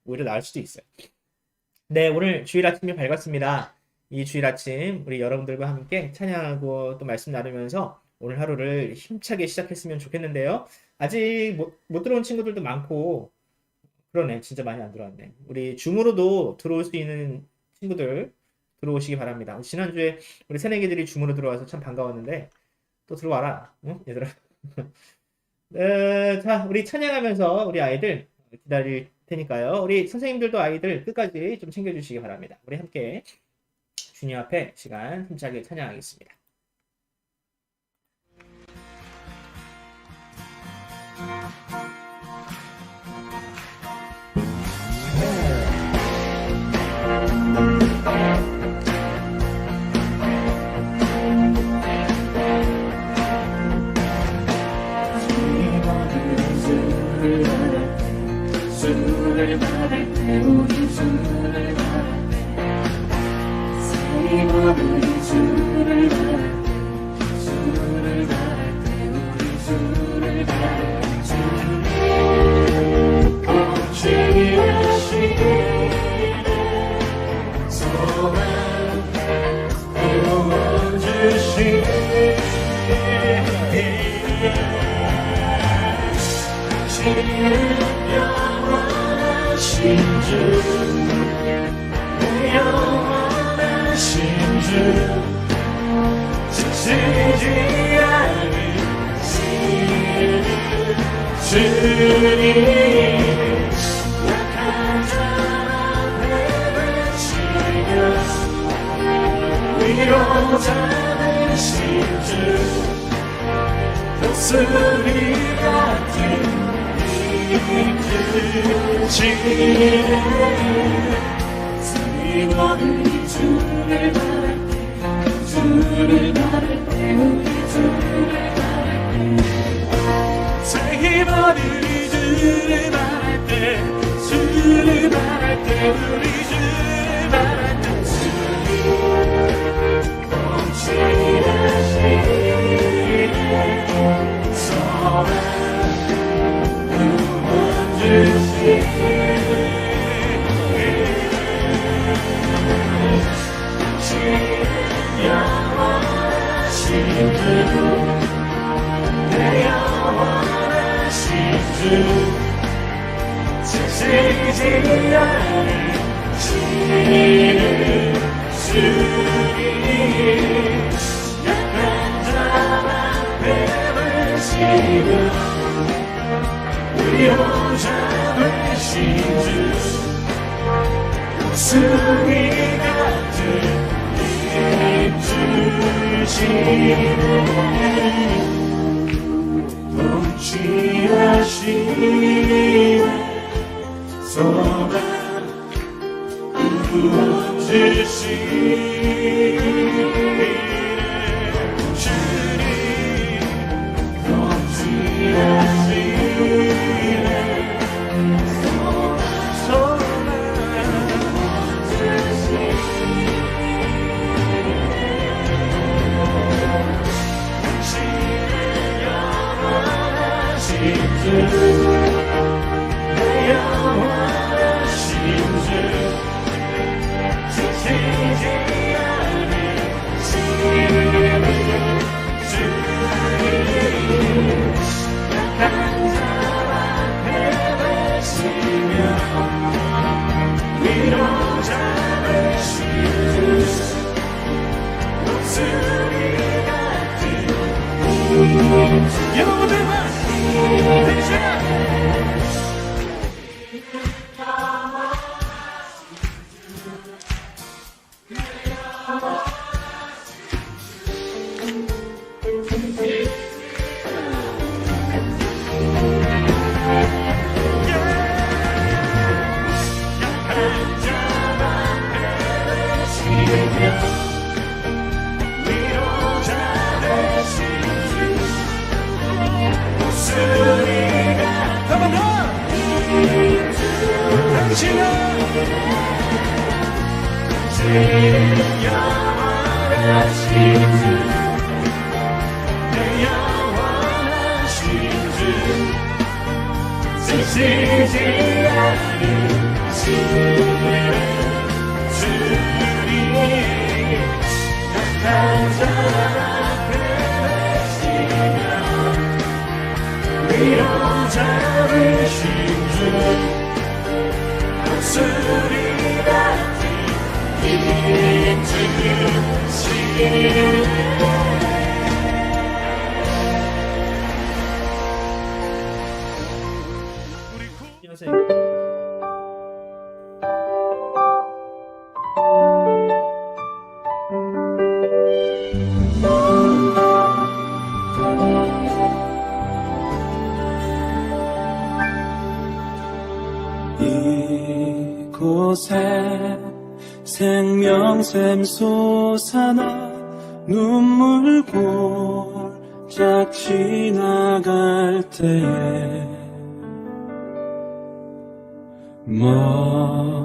오히려 나을 수도 있어요. 네, 오늘 주일 아침이 밝았습니다. 이 주일 아침 우리 여러분들과 함께 찬양하고 또 말씀 나누면서 오늘 하루를 힘차게 시작했으면 좋겠는데요. 아직 못 들어온 친구들도 많고 그러네. 진짜 많이 안 들어왔네. 우리 줌으로도 들어올 수 있는 친구들 들어오시기 바랍니다. 지난주에 우리 새내기들이 줌으로 들어와서 참 반가웠는데 또 들어와라. 응? 얘들아. 자, 우리 찬양하면서 우리 아이들 기다릴 테니까요. 우리 선생님들도 아이들 끝까지 좀 챙겨주시기 바랍니다. 우리 함께 주님 앞에 시간 힘차게 찬양하겠습니다. 주를 바랄 때 우리 주를 바랄 때 우리 주를 바랄 때 주를 바랄 때 우리 주를 바랄 때 주님 통치하시네 소망 구원 주시네 영원하신 주 내 영원하신 주 지치지 않으시는 주님 약한 자만 베푸시며 위로 잡으신 주 독수리 같은 이끄시네 우리 주를 바랄 때 주를 바랄 때 우리 주를 바랄 때 세기버리 주를 바랄 때 주를 바랄 때 우리 주를 바랄 때 주님 통치하시네 소망 영원하신 주 내 영원하신 주 지치지 않으시는 주님 약한 자만 베푸시며 위로 잡으신 주 목숨이 같은 힘주시네 통치하시네 소망 구원 주시네 주님 통치하시네 내 영원하신 주 지치지 않으시는 주님 약한 자만 베푸시며 위로 잡으신 주 목소리 같은 영원한 지치지 않는 주를 약한 자 앞에 되시며 위로 잡으신 주 목소리 같은 인증시네 이곳에 생명샘 솟아나 눈물 골짝 지나갈 때에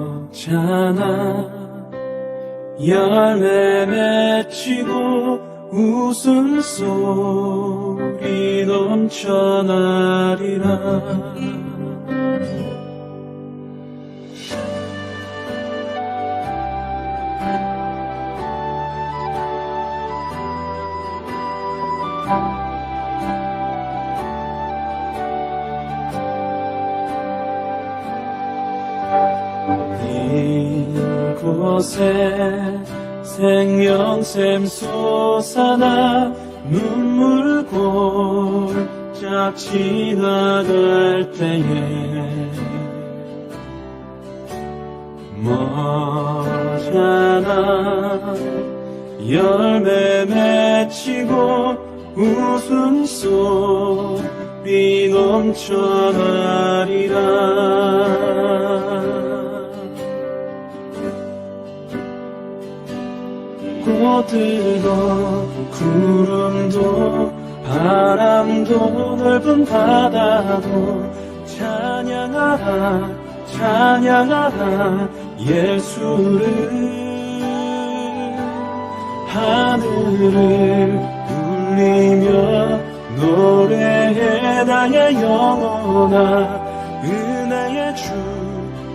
먹잖아 열매 맺히고 웃음소리 넘쳐나리라 이곳에 생명샘 솟아나 눈물 골짝 지나갈 때에 머잖아 열매 맺히고 웃음소리 넘쳐나리라 꽃들도 구름도 바람도 넓은 바다도 찬양하라 찬양하라 예수를 하늘을 울리며 노래해 나의 영혼아 은혜의 주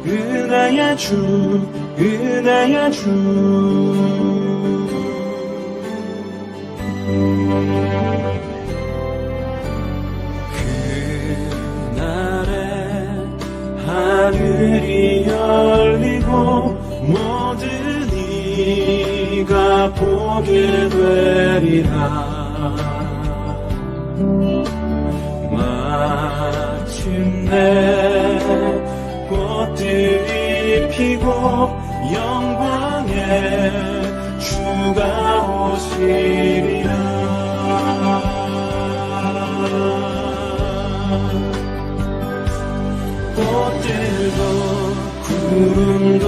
은혜의 주 은혜의 주 그날에 하늘이 열리고 모든 이가 보게 되리라 마침내 꽃들이 피고 영광의 주가 오시리라 꽃들도 구름도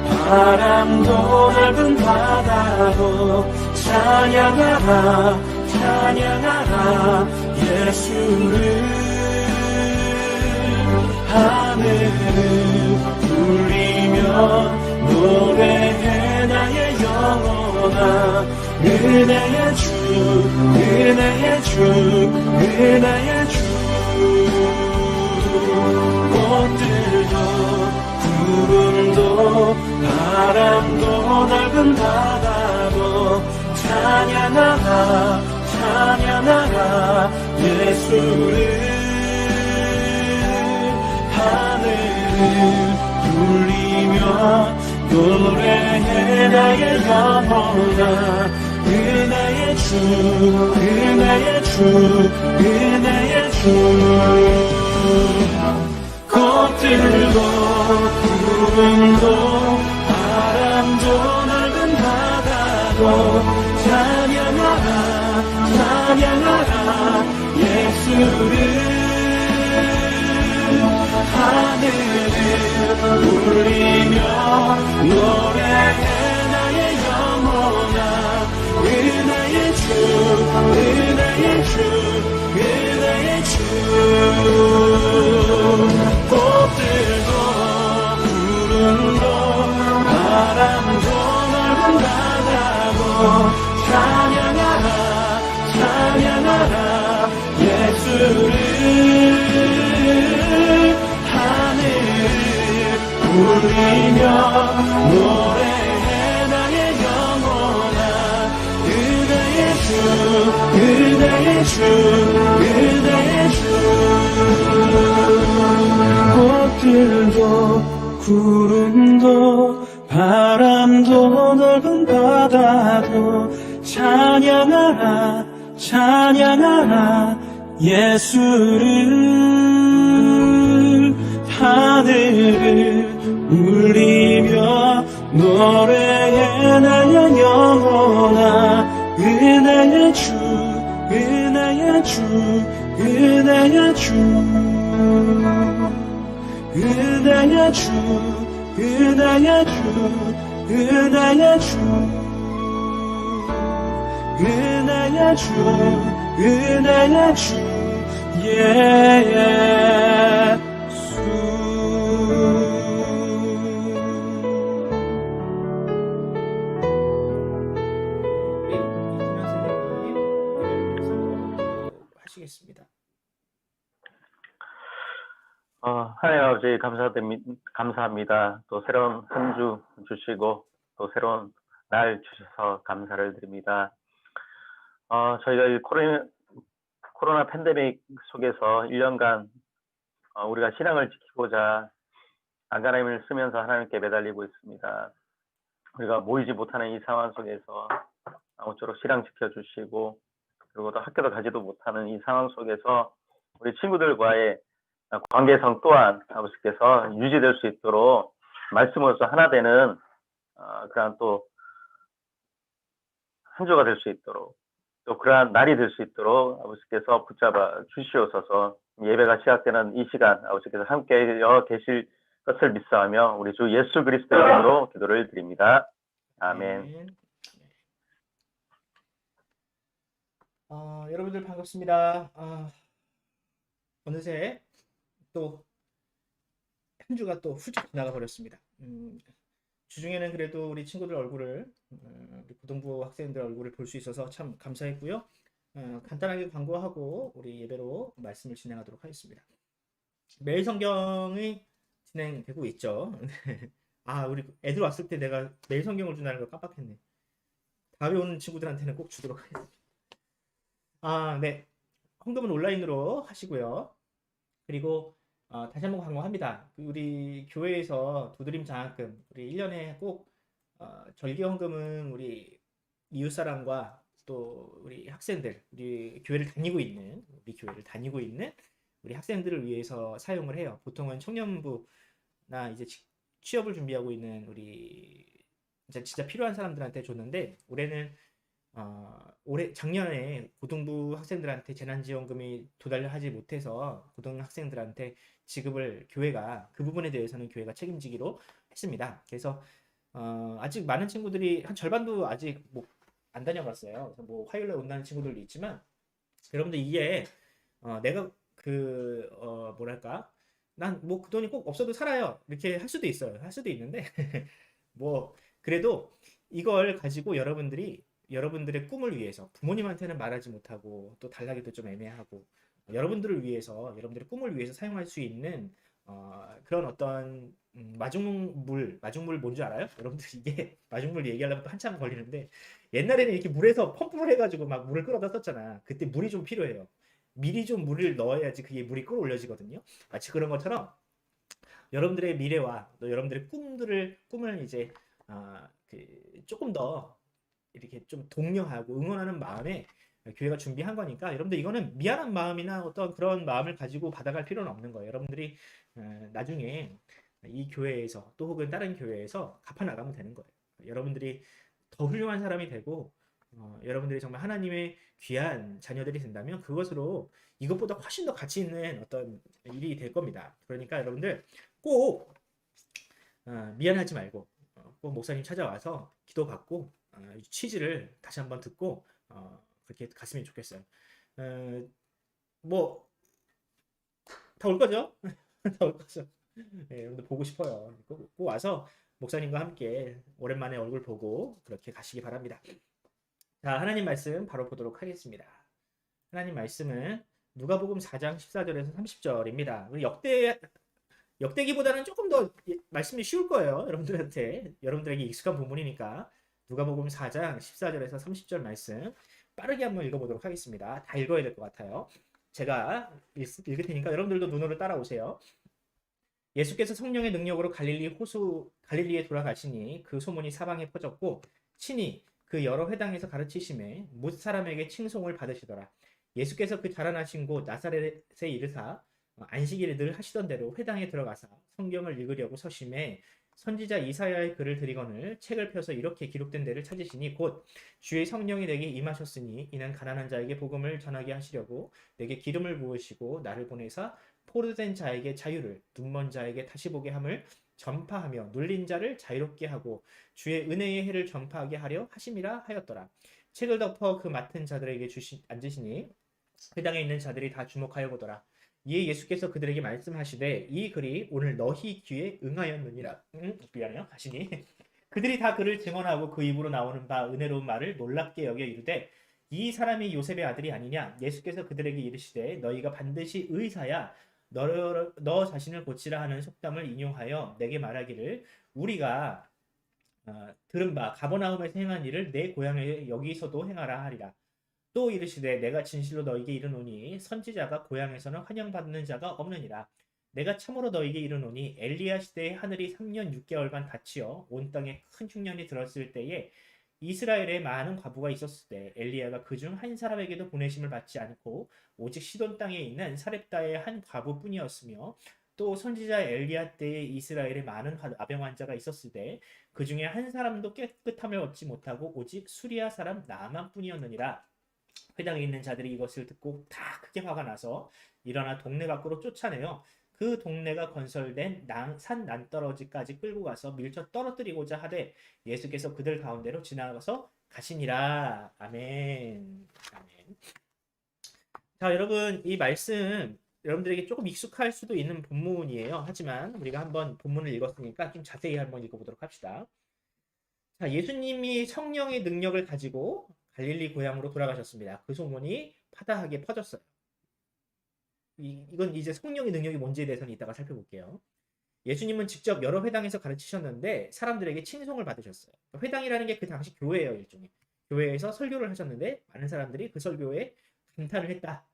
바람도 넓은 바다도 찬양하라 찬양하라 예수를 하늘을 울리며 노래해 나의 영혼아 은혜의 주 은혜의 주 은혜의 주 꽃들도 구름도 바람도 넓은 바다도 찬양하라 찬양하라 예수를 하늘을 울리며 노래해 나의 영혼아 은혜의 주 은혜의 주 은혜의 주 꽃들도 구름도 바람도 넓은 바다도 찬양하라 찬양하라 예수를 하늘을 울리며 노래해 나의 영혼아 은혜의 주 은혜의 주 은혜의 주 꽃들도 구름도 바람도 넓은 바다도 찬양하라 찬양하라 예수를 하늘을 울리며 노래해 나의 영혼아 그대의 주 그대의 주 그대의 주 꽃들도 구름도 바람도 넓은 바다도 찬양하라 찬양하라 예수를 하늘을 울리며 노래해 나의 영혼아 은혜의 주 은혜의 주 은혜의 주 은혜의 주 은혜의 주 은혜의 주 은혜의 주 은혜의 주 하시겠습니다. 하나님 아버지 감사합니다. 또 새로운 한 주 주시고 또 새로운 날 주셔서 감사를 드립니다. 저희가 이 코로나 팬데믹 속에서 1년간 우리가 신앙을 지키고자 안간힘을 쓰면서 하나님께 매달리고 있습니다. 우리가 모이지 못하는 이 상황 속에서 아무쪼록 신앙 지켜주시고 그리고 또 학교도 가지도 못하는 이 상황 속에서 우리 친구들과의 관계성 또한 아버지께서 유지될 수 있도록 말씀으로서 하나 되는 그러한 또 한 주가 될 수 있도록 또 그러한 날이 될 수 있도록 아버지께서 붙잡아 주시옵소서. 예배가 시작되는 이 시간 아버지께서 함께여 계실 것을 믿사하며 우리 주 예수 그리스도의 이름으로 기도를 드립니다. 아멘. 여러분들 반갑습니다. 어느새 또 한 주가 또 훌쩍 지나가 버렸습니다. 주중에는 그래도 우리 친구들 얼굴을 우리 고등부 학생들 얼굴을 볼 수 있어서 참 감사했고요. 간단하게 광고하고 우리 예배로 말씀을 진행하도록 하겠습니다. 매일 성경이 진행되고 있죠. 우리 애들 왔을 때 내가 매일 성경을 준다는 걸 깜빡했네. 다음에 오는 친구들한테는 꼭 주도록 하겠습니다. 네. 헌금은 온라인으로 하시고요. 그리고 다시 한번 광고합니다. 우리 교회에서 도드림 장학금 우리 1년에 꼭 절기 헌금은 우리 이웃사람과 또 우리 학생들 우리 교회를 다니고 있는 우리 학생들을 위해서 사용을 해요. 보통은 청년부나 이제 취업을 준비하고 있는 우리 진짜 필요한 사람들한테 줬는데 올해는 작년에 고등부 학생들한테 재난지원금이 도달하지 못해서 고등학생들한테 지급을 교회가 그 부분에 대해서는 교회가 책임지기로 했습니다. 그래서 아직 많은 친구들이 한 절반도 아직 안 다녀봤어요. 그래서 화요일에 온다는 친구들도 있지만 여러분들 이게 내가 뭐랄까 난 그 돈이 꼭 없어도 살아요 이렇게 할 수도 있어요. 할 수도 있는데 그래도 이걸 가지고 여러분들의 꿈을 위해서 부모님한테는 말하지 못하고 또 달라기도 좀 애매하고 여러분들의 꿈을 위해서 사용할 수 있는 그런 어떤 마중물 뭔지 알아요? 여러분들 이게 마중물 얘기하려면 또 한참 걸리는데 옛날에는 이렇게 물에서 펌프를 해가지고 막 물을 끌어다 썼잖아. 그때 물이 좀 필요해요. 미리 좀 물을 넣어야지 그게 물이 끌어올려지거든요. 마치 그런 것처럼 여러분들의 미래와 또 여러분들의 꿈을 이제 조금 더 이렇게 좀 독려하고 응원하는 마음에 교회가 준비한 거니까 여러분들 이거는 미안한 마음이나 어떤 그런 마음을 가지고 받아갈 필요는 없는 거예요. 여러분들이 나중에 이 교회에서 또 혹은 다른 교회에서 갚아 나가면 되는 거예요. 여러분들이 더 훌륭한 사람이 되고 여러분들이 정말 하나님의 귀한 자녀들이 된다면 그것으로 이것보다 훨씬 더 가치 있는 어떤 일이 될 겁니다. 그러니까 여러분들 꼭 미안하지 말고 꼭 목사님 찾아와서 기도받고 취지를 다시 한번 듣고 그렇게 갔으면 좋겠어요. 다 올 거죠? 다 올 거죠. 네, 여러분들 보고 싶어요. 꼭 와서 목사님과 함께 오랜만에 얼굴 보고 그렇게 가시기 바랍니다. 자, 하나님 말씀 바로 보도록 하겠습니다. 하나님 말씀은 누가복음 4장 14절에서 30절입니다. 우리 역대기보다는 조금 더 말씀이 쉬울 거예요. 여러분들에게 익숙한 본문이니까. 누가복음 4장 14절에서 30절 말씀 빠르게 한번 읽어보도록 하겠습니다. 다 읽어야 될 것 같아요. 제가 읽을 테니까 여러분들도 눈으로 따라오세요. 예수께서 성령의 능력으로 갈릴리에 돌아가시니 그 소문이 사방에 퍼졌고 친히 그 여러 회당에서 가르치심에 못 사람에게 칭송을 받으시더라. 예수께서 그 자라나신 곳 나사렛에 이르사 안식일에 늘 하시던 대로 회당에 들어가사 성경을 읽으려고 서심해 선지자 이사야의 글을 들이거늘 책을 펴서 이렇게 기록된 데를 찾으시니 곧 주의 성령이 내게 임하셨으니 이는 가난한 자에게 복음을 전하게 하시려고 내게 기름을 부으시고 나를 보내사 포로된 자에게 자유를 눈먼 자에게 다시 보게 함을 전파하며 눌린 자를 자유롭게 하고 주의 은혜의 해를 전파하게 하려 하심이라 하였더라. 책을 덮어 그 맡은 자들에게 앉으시니 회당에 있는 자들이 다 주목하여 보더라. 이에 예수께서 그들에게 말씀하시되 이 글이 오늘 너희 귀에 응하였느니라. 미안해요. 하시니 그들이 다 그를 증언하고 그 입으로 나오는 바 은혜로운 말을 놀랍게 여겨 이르되 이 사람이 요셉의 아들이 아니냐. 예수께서 그들에게 이르시되 너희가 반드시 의사야 너 자신을 고치라 하는 속담을 인용하여 내게 말하기를 우리가 들은 바 가버나움에서 행한 일을 내 고향에 여기서도 행하라 하리라. 또 이르시되 내가 진실로 너희에게 이르노니 선지자가 고향에서는 환영받는 자가 없느니라. 내가 참으로 너희에게 이르노니 엘리야 시대에 하늘이 3년 6개월간 닫히어 온 땅에 큰 흉년이 들었을 때에 이스라엘에 많은 과부가 있었을 때 엘리야가 그중 한 사람에게도 보내심을 받지 않고 오직 시돈 땅에 있는 사렙다의 한 과부뿐이었으며 또 선지자 엘리야 때에 이스라엘에 많은 아병 환자가 있었을 때 그 중에 한 사람도 깨끗함을 얻지 못하고 오직 수리아 사람 나만뿐이었느니라. 회당에 있는 자들이 이것을 듣고 다 크게 화가 나서 일어나 동네 밖으로 쫓아내어 그 동네가 건설된 산 난떨어지까지 끌고 가서 밀쳐 떨어뜨리고자 하되 예수께서 그들 가운데로 지나가서 가시니라. 아멘. 아멘. 자, 여러분 이 말씀 여러분들에게 조금 익숙할 수도 있는 본문이에요. 하지만 우리가 한번 본문을 읽었으니까 좀 자세히 한번 읽어보도록 합시다. 자, 예수님이 성령의 능력을 가지고 갈릴리 고향으로 돌아가셨습니다. 그 소문이 파다하게 퍼졌어요. 이건 이제 성령의 능력이 뭔지에 대해서는 이따가 살펴볼게요. 예수님은 직접 여러 회당에서 가르치셨는데 사람들에게 칭송을 받으셨어요. 회당이라는 게 그 당시 교회예요, 일종의. 교회에서 설교를 하셨는데 많은 사람들이 그 설교에 감탄을 했다.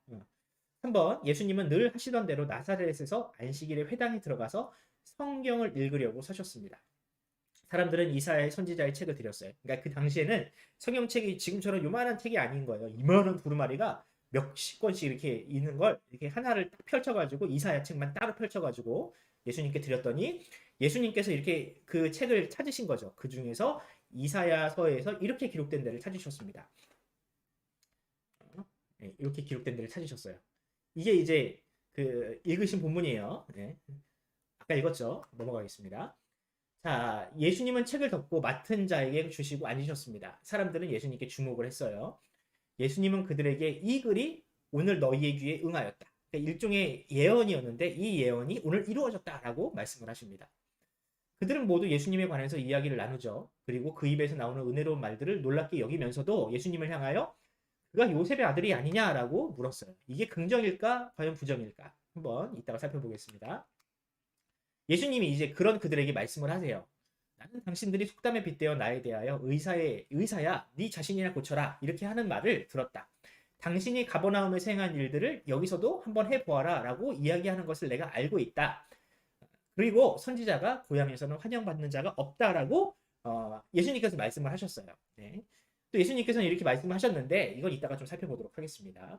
한번 예수님은 늘 하시던 대로 나사렛에서 안식일에 회당에 들어가서 성경을 읽으려고 서셨습니다. 사람들은 이사야의 선지자의 책을 드렸어요. 그러니까 그 당시에는 성경책이 지금처럼 요만한 책이 아닌 거예요. 이만한 두루마리가 몇십 권씩 이렇게 있는 걸 이렇게 하나를 딱 펼쳐가지고 이사야 책만 따로 펼쳐가지고 예수님께 드렸더니 예수님께서 이렇게 그 책을 찾으신 거죠. 그 중에서 이사야서에서 이렇게 기록된 데를 찾으셨습니다. 네, 이렇게 기록된 데를 찾으셨어요. 이게 이제 그 읽으신 본문이에요. 네. 아까 읽었죠. 넘어가겠습니다. 자, 예수님은 책을 덮고 맡은 자에게 주시고 앉으셨습니다. 사람들은 예수님께 주목을 했어요. 예수님은 그들에게 이 글이 오늘 너희의 귀에 응하였다. 그러니까 일종의 예언이었는데 이 예언이 오늘 이루어졌다라고 말씀을 하십니다. 그들은 모두 예수님에 관해서 이야기를 나누죠. 그리고 그 입에서 나오는 은혜로운 말들을 놀랍게 여기면서도 예수님을 향하여 그가 요셉의 아들이 아니냐라고 물었어요. 이게 긍정일까? 과연 부정일까? 한번 이따가 살펴보겠습니다. 예수님이 이제 그런 그들에게 말씀을 하세요. 나는 당신들이 속담에 빗대어 나에 대하여 의사야 네 자신이나 고쳐라 이렇게 하는 말을 들었다. 당신이 가버나움에서 행한 일들을 여기서도 한번 해보아라 라고 이야기하는 것을 내가 알고 있다. 그리고 선지자가 고향에서는 환영받는 자가 없다라고 예수님께서 말씀을 하셨어요. 네. 또 예수님께서는 이렇게 말씀하셨는데 이건 이따가 좀 살펴보도록 하겠습니다.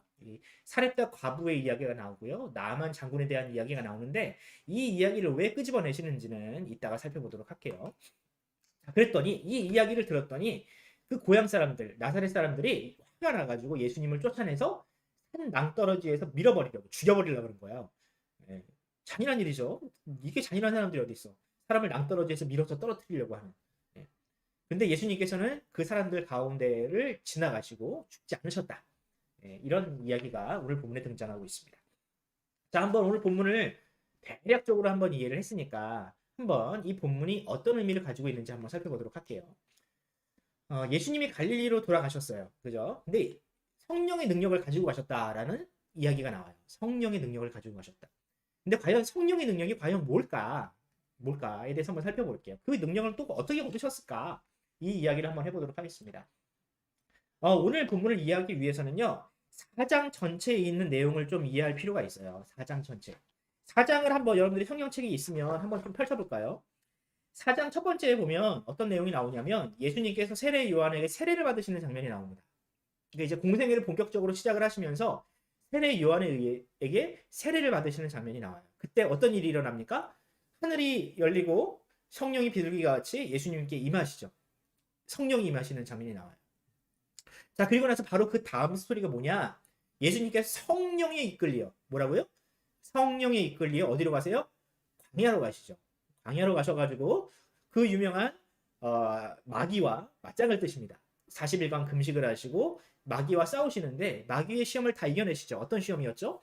사렙다 과부의 이야기가 나오고요. 나만 장군에 대한 이야기가 나오는데 이 이야기를 왜 끄집어내시는지는 이따가 살펴보도록 할게요. 자, 그랬더니 이 이야기를 들었더니 그 고향 사람들, 나사렛 사람들이 화가 나가지고 예수님을 쫓아내서 산 낭떠러지에서 밀어버리려고 죽여버리려고 그런 거예요. 네. 잔인한 일이죠. 이게 잔인한 사람들이 어디 있어? 사람을 낭떠러지에서 밀어서 떨어뜨리려고 하는. 근데 예수님께서는 그 사람들 가운데를 지나가시고 죽지 않으셨다. 이런 이야기가 오늘 본문에 등장하고 있습니다. 자, 한번 오늘 본문을 대략적으로 한번 이해를 했으니까 한번 이 본문이 어떤 의미를 가지고 있는지 한번 살펴보도록 할게요. 예수님이 갈릴리로 돌아가셨어요. 그죠? 근데 성령의 능력을 가지고 가셨다라는 이야기가 나와요. 성령의 능력을 가지고 가셨다. 근데 과연 성령의 능력이 과연 뭘까에 대해서 한번 살펴볼게요. 그 능력을 또 어떻게 얻으셨을까? 이 이야기를 한번 해보도록 하겠습니다. 오늘 본문을 이해하기 위해서는요. 4장 전체에 있는 내용을 좀 이해할 필요가 있어요. 4장 전체. 4장을 한번 여러분들이 성경책이 있으면 한번 좀 펼쳐볼까요? 4장 첫 번째에 보면 어떤 내용이 나오냐면 예수님께서 세례 요한에게 세례를 받으시는 장면이 나옵니다. 그러니까 이제 공생애를 본격적으로 시작을 하시면서 세례 요한에게 세례를 받으시는 장면이 나와요. 그때 어떤 일이 일어납니까? 하늘이 열리고 성령이 비둘기가 같이 예수님께 임하시죠. 성령이 임하시는 장면이 나와요. 자, 그리고 나서 바로 그 다음 스토리가 뭐냐? 예수님께서 성령에 이끌려 뭐라고요? 성령에 이끌려 어디로 가세요? 광야로 가시죠. 광야로 가셔가지고 그 유명한 마귀와 맞짱을 뜨십니다. 40일간 금식을 하시고 마귀와 싸우시는데 마귀의 시험을 다 이겨내시죠. 어떤 시험이었죠?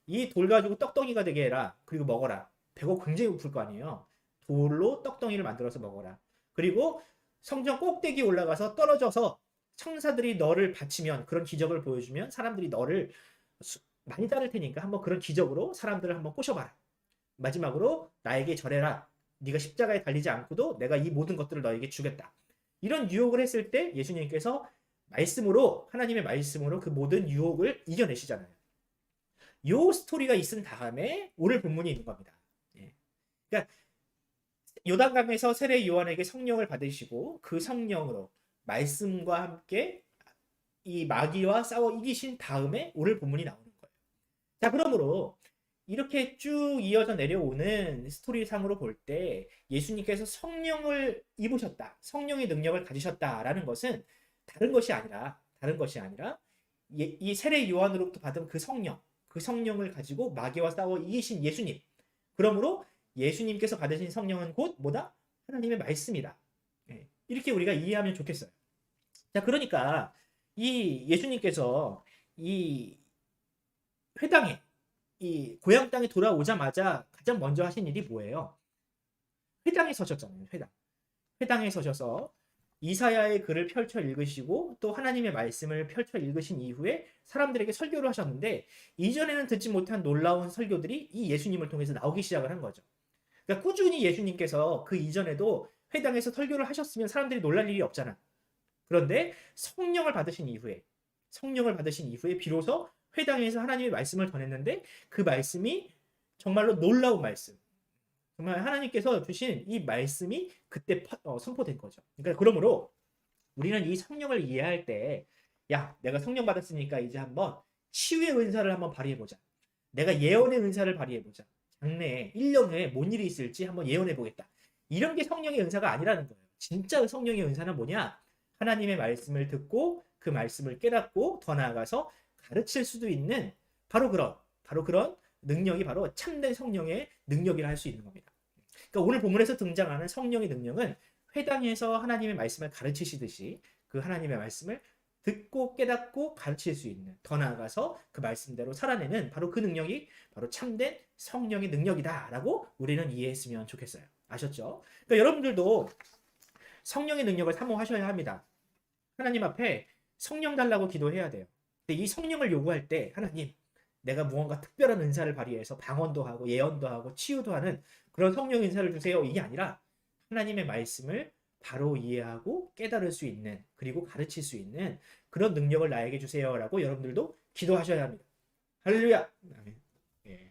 이 돌 가지고 떡덩이가 되게 해라. 그리고 먹어라. 배가 굉장히 고플 거 아니에요. 돌로 떡덩이를 만들어서 먹어라. 그리고 성전 꼭대기 올라가서 떨어져서 천사들이 너를 바치면 그런 기적을 보여주면 사람들이 너를 많이 따를 테니까 한번 그런 기적으로 사람들을 한번 꼬셔봐라. 마지막으로 나에게 절해라. 네가 십자가에 달리지 않고도 내가 이 모든 것들을 너에게 주겠다. 이런 유혹을 했을 때 예수님께서 말씀으로 하나님의 말씀으로 그 모든 유혹을 이겨내시잖아요. 요 스토리가 있은 다음에 오늘 본문이 있는 겁니다. 그러니까 요단강에서 세례 요한에게 성령을 받으시고 그 성령으로 말씀과 함께 이 마귀와 싸워 이기신 다음에 오늘 본문이 나오는 거예요. 자, 그러므로 이렇게 쭉 이어져 내려오는 스토리상으로 볼 때 예수님께서 성령을 입으셨다. 성령의 능력을 가지셨다라는 것은 다른 것이 아니라 이 세례 요한으로부터 받은 그 성령을 가지고 마귀와 싸워 이기신 예수님. 그러므로 예수님께서 받으신 성령은 곧 뭐다? 하나님의 말씀이다. 이렇게 우리가 이해하면 좋겠어요. 자, 그러니까 이 예수님께서 이 회당에 이 고향 땅에 돌아오자마자 가장 먼저 하신 일이 뭐예요? 회당에 서셨잖아요. 회당에 서셔서 이사야의 글을 펼쳐 읽으시고 또 하나님의 말씀을 펼쳐 읽으신 이후에 사람들에게 설교를 하셨는데 이전에는 듣지 못한 놀라운 설교들이 이 예수님을 통해서 나오기 시작을 한 거죠. 그러니까 꾸준히 예수님께서 그 이전에도 회당에서 설교를 하셨으면 사람들이 놀랄 일이 없잖아. 그런데 성령을 받으신 이후에 비로소 회당에서 하나님의 말씀을 전했는데 그 말씀이 정말로 놀라운 말씀. 정말 하나님께서 주신 이 말씀이 그때 선포된 거죠. 그러니까 그러므로 우리는 이 성령을 이해할 때, 야, 내가 성령 받았으니까 이제 한번 치유의 은사를 한번 발휘해보자. 내가 예언의 은사를 발휘해보자. 장래에 1년 후에 뭔 일이 있을지 한번 예언해보겠다. 이런 게 성령의 은사가 아니라는 거예요. 진짜 성령의 은사는 뭐냐? 하나님의 말씀을 듣고 그 말씀을 깨닫고 더 나아가서 가르칠 수도 있는 바로 그런 능력이 바로 참된 성령의 능력이라 할 수 있는 겁니다. 그러니까 오늘 본문에서 등장하는 성령의 능력은 회당에서 하나님의 말씀을 가르치시듯이 그 하나님의 말씀을 듣고 깨닫고 가르칠 수 있는, 더 나아가서 그 말씀대로 살아내는 바로 그 능력이 바로 참된 성령의 능력이다라고 우리는 이해했으면 좋겠어요. 아셨죠? 그러니까 여러분들도 성령의 능력을 사모하셔야 합니다. 하나님 앞에 성령 달라고 기도해야 돼요. 근데 이 성령을 요구할 때 하나님, 내가 무언가 특별한 은사를 발휘해서 방언도 하고 예언도 하고 치유도 하는 그런 성령 은사를 주세요. 이게 아니라 하나님의 말씀을 바로 이해하고 깨달을 수 있는, 그리고 가르칠 수 있는 그런 능력을 나에게 주세요라고 여러분들도 기도하셔야 합니다. 할렐루야. 예.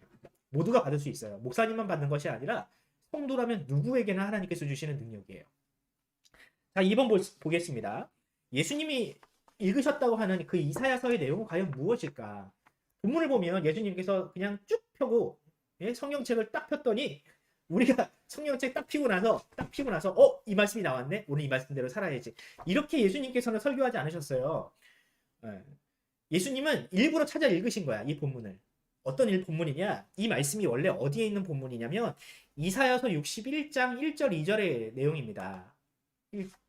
모두가 받을 수 있어요. 목사님만 받는 것이 아니라 성도라면 누구에게나 하나님께서 주시는 능력이에요. 자, 2번 보겠습니다. 예수님이 읽으셨다고 하는 그 이사야서의 내용은 과연 무엇일까? 본문을 보면 예수님께서 그냥 쭉 펴고 성경책을 딱 폈더니 우리가 성경책 딱 피고 나서 이 말씀이 나왔네? 오늘 이 말씀대로 살아야지. 이렇게 예수님께서는 설교하지 않으셨어요. 예수님은 일부러 찾아 읽으신 거야, 이 본문을. 어떤 본문이냐? 이 말씀이 원래 어디에 있는 본문이냐면 이사야서 61장 1절 2절의 내용입니다.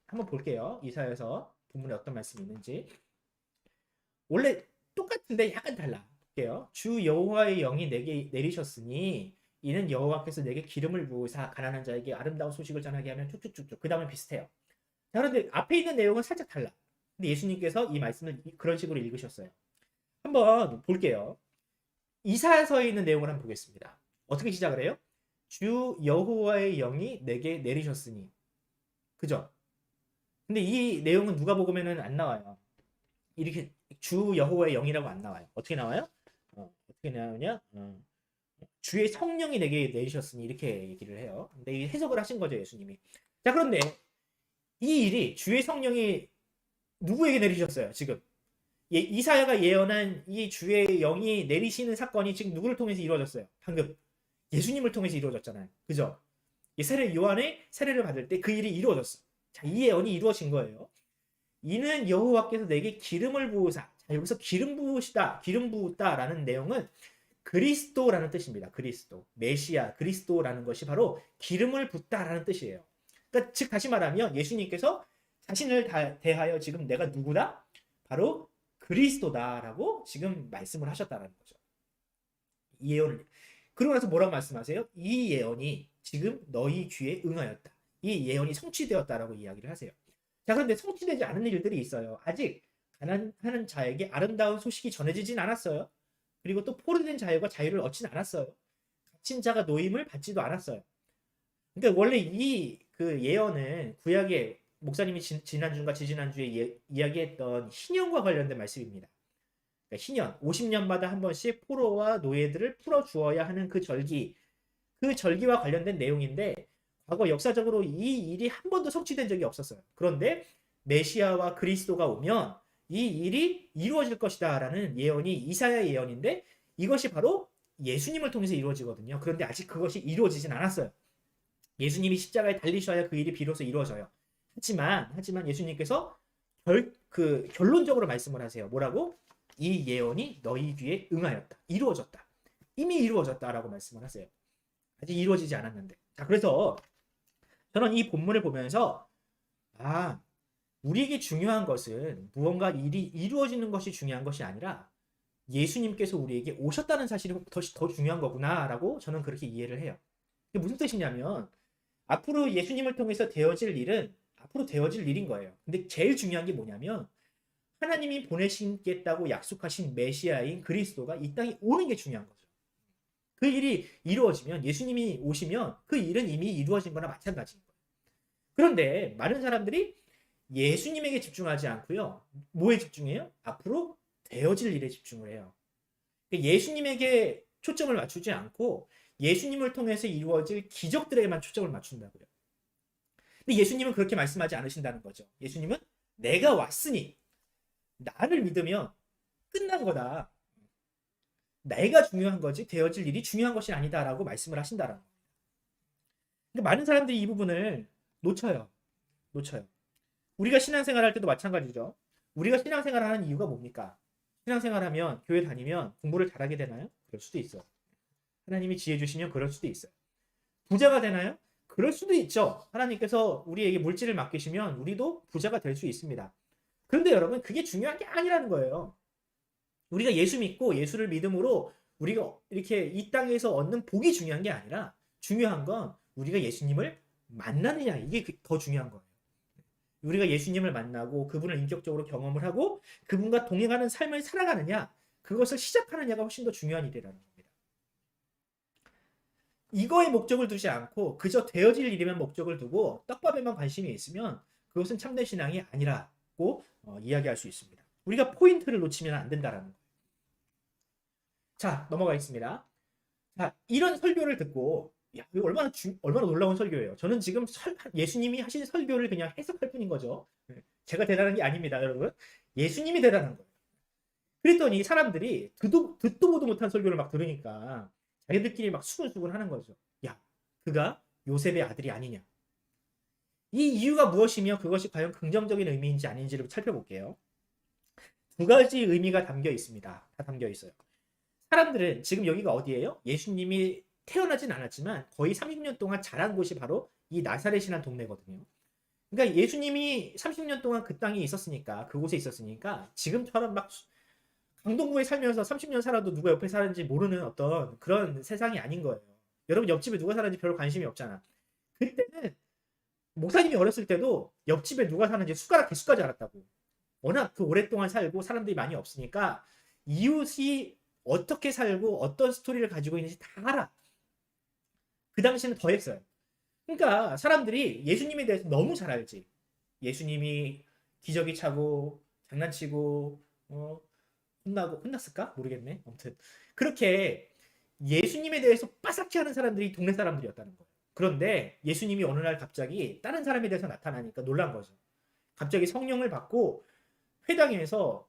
한번 볼게요. 이사야서 본문에 어떤 말씀이 있는지. 원래 똑같은데 약간 달라. 볼게요. 주 여호와의 영이 내게 내리셨으니 이는 여호와께서 내게 기름을 부으사 가난한 자에게 아름다운 소식을 전하게 하면 쭉쭉쭉쭉. 그 다음에 비슷해요. 자, 그런데 앞에 있는 내용은 살짝 달라. 근데 예수님께서 이 말씀을 그런 식으로 읽으셨어요. 한번 볼게요. 이사야서에 있는 내용을 한번 보겠습니다. 어떻게 시작을 해요? 주 여호와의 영이 내게 내리셨으니. 그죠? 근데 이 내용은 누가복음에는 안 나와요. 이렇게 주 여호와의 영이라고 안 나와요. 어떻게 나와요? 어떻게 나오냐? 주의 성령이 내게 내리셨으니 이렇게 얘기를 해요. 근데 이 해석을 하신 거죠, 예수님이. 자, 그런데 이 일이 주의 성령이 누구에게 내리셨어요, 지금? 이사야가 예언한 이 주의 영이 내리시는 사건이 지금 누구를 통해서 이루어졌어요? 방금 예수님을 통해서 이루어졌잖아요. 그죠? 이 세례 요한의 세례를 받을 때 그 일이 이루어졌어. 자, 이 예언이 이루어진 거예요. 이는 여호와께서 내게 기름을 부으사. 자, 여기서 기름 부으시다, 기름 부었다라는 내용은 그리스도라는 뜻입니다. 그리스도, 메시아, 그리스도라는 것이 바로 기름을 붓다라는 뜻이에요. 그러니까 즉 다시 말하면 예수님께서 자신을 대하여 지금 내가 누구다? 바로 그리스도다라고 지금 말씀을 하셨다는 거죠. 이 예언을. 그러고 나서 뭐라고 말씀하세요? 이 예언이 지금 너희 귀에 응하였다. 이 예언이 성취되었다라고 이야기를 하세요. 자, 그런데 성취되지 않은 일들이 있어요. 아직 가난하는 자에게 아름다운 소식이 전해지진 않았어요. 그리고 또 포로된 자유가 자유를 얻진 않았어요. 갇힌 자가 노임을 받지도 않았어요. 그러니까 원래 이 그 예언은 구약의 목사님이 지난주인가 지지난주에 이야기했던 희년과 관련된 말씀입니다. 그러니까 희년, 50년마다 한 번씩 포로와 노예들을 풀어주어야 하는 그 절기와 관련된 내용인데 과거 역사적으로 이 일이 한 번도 성취된 적이 없었어요. 그런데 메시아와 그리스도가 오면 이 일이 이루어질 것이다 라는 예언이 이사야 예언인데 이것이 바로 예수님을 통해서 이루어지거든요. 그런데 아직 그것이 이루어지진 않았어요. 예수님이 십자가에 달리셔야 그 일이 비로소 이루어져요. 하지만 예수님께서 결론적으로 말씀을 하세요. 뭐라고? 이 예언이 너희 귀에 응하였다. 이루어졌다. 이미 이루어졌다라고 말씀을 하세요. 아직 이루어지지 않았는데. 자, 그래서 저는 이 본문을 보면서 우리에게 중요한 것은 무언가 일이 이루어지는 것이 중요한 것이 아니라 예수님께서 우리에게 오셨다는 사실이 더 중요한 거구나라고 저는 그렇게 이해를 해요. 이게 무슨 뜻이냐면 앞으로 예수님을 통해서 되어질 일은 앞으로 되어질 일인 거예요. 근데 제일 중요한 게 뭐냐면 하나님이 보내시겠다고 약속하신 메시아인 그리스도가 이 땅에 오는 게 중요한 거죠. 그 일이 이루어지면 예수님이 오시면 그 일은 이미 이루어진 거나 마찬가지인 거예요. 그런데 많은 사람들이 예수님에게 집중하지 않고요. 뭐에 집중해요? 앞으로 되어질 일에 집중을 해요. 예수님에게 초점을 맞추지 않고 예수님을 통해서 이루어질 기적들에게만 초점을 맞춘다고요. 근데 예수님은 그렇게 말씀하지 않으신다는 거죠. 예수님은 내가 왔으니 나를 믿으면 끝난 거다. 내가 중요한 거지 되어질 일이 중요한 것이 아니다라고 말씀을 하신다는 겁니다. 근데 많은 사람들이 이 부분을 놓쳐요. 우리가 신앙생활 할 때도 마찬가지죠. 우리가 신앙생활 하는 이유가 뭡니까? 신앙생활 하면 교회 다니면 공부를 잘하게 되나요? 그럴 수도 있어요. 하나님이 지혜 주시면 그럴 수도 있어요. 부자가 되나요? 그럴 수도 있죠. 하나님께서 우리에게 물질을 맡기시면 우리도 부자가 될 수 있습니다. 그런데 여러분 그게 중요한 게 아니라는 거예요. 우리가 예수 믿고 예수를 믿음으로 우리가 이렇게 이 땅에서 얻는 복이 중요한 게 아니라 중요한 건 우리가 예수님을 만나느냐 이게 더 중요한 거예요. 우리가 예수님을 만나고 그분을 인격적으로 경험을 하고 그분과 동행하는 삶을 살아가느냐 그것을 시작하느냐가 훨씬 더 중요한 일이라는 겁니다. 이거에 목적을 두지 않고 그저 되어질 일에만 목적을 두고 떡밥에만 관심이 있으면 그것은 참된 신앙이 아니라고 이야기할 수 있습니다. 우리가 포인트를 놓치면 안 된다라는 거예요. 자, 넘어가겠습니다. 자, 이런 설교를 듣고 이거 얼마나 놀라운 설교예요. 저는 지금 예수님이 하신 설교를 그냥 해석할 뿐인 거죠. 제가 대단한 게 아닙니다, 여러분. 예수님이 대단한 거예요. 그랬더니 사람들이 듣도 보도 못한 설교를 막 들으니까 자기들끼리 막 수근수근 하는 거죠. 야, 그가 요셉의 아들이 아니냐. 이 이유가 무엇이며 그것이 과연 긍정적인 의미인지 아닌지를 살펴볼게요. 두 가지 의미가 담겨 있습니다. 다 담겨 있어요. 사람들은 지금 여기가 어디예요? 예수님이 태어나진 않았지만 거의 30년 동안 자란 곳이 바로 이 나사렛이라는 동네거든요. 그러니까 예수님이 30년 동안 그 땅에 있었으니까 그곳에 있었으니까 지금처럼 막 강동구에 살면서 30년 살아도 누가 옆에 사는지 모르는 어떤 그런 세상이 아닌 거예요. 여러분 옆집에 누가 사는지 별로 관심이 없잖아. 그때는 목사님이 어렸을 때도 옆집에 누가 사는지 숟가락 개수까지 알았다고. 워낙 그 오랫동안 살고 사람들이 많이 없으니까 이웃이 어떻게 살고 어떤 스토리를 가지고 있는지 다 알아. 그 당시는 더 했어요. 그러니까 사람들이 예수님에 대해서 너무 잘 알지. 예수님이 기저귀 차고 장난치고 혼나고 혼났을까? 모르겠네. 아무튼 그렇게 예수님에 대해서 빠삭히 하는 사람들이 동네 사람들이었다는 거예요. 그런데 예수님이 어느 날 갑자기 다른 사람에 대해서 나타나니까 놀란 거죠. 갑자기 성령을 받고 회당에서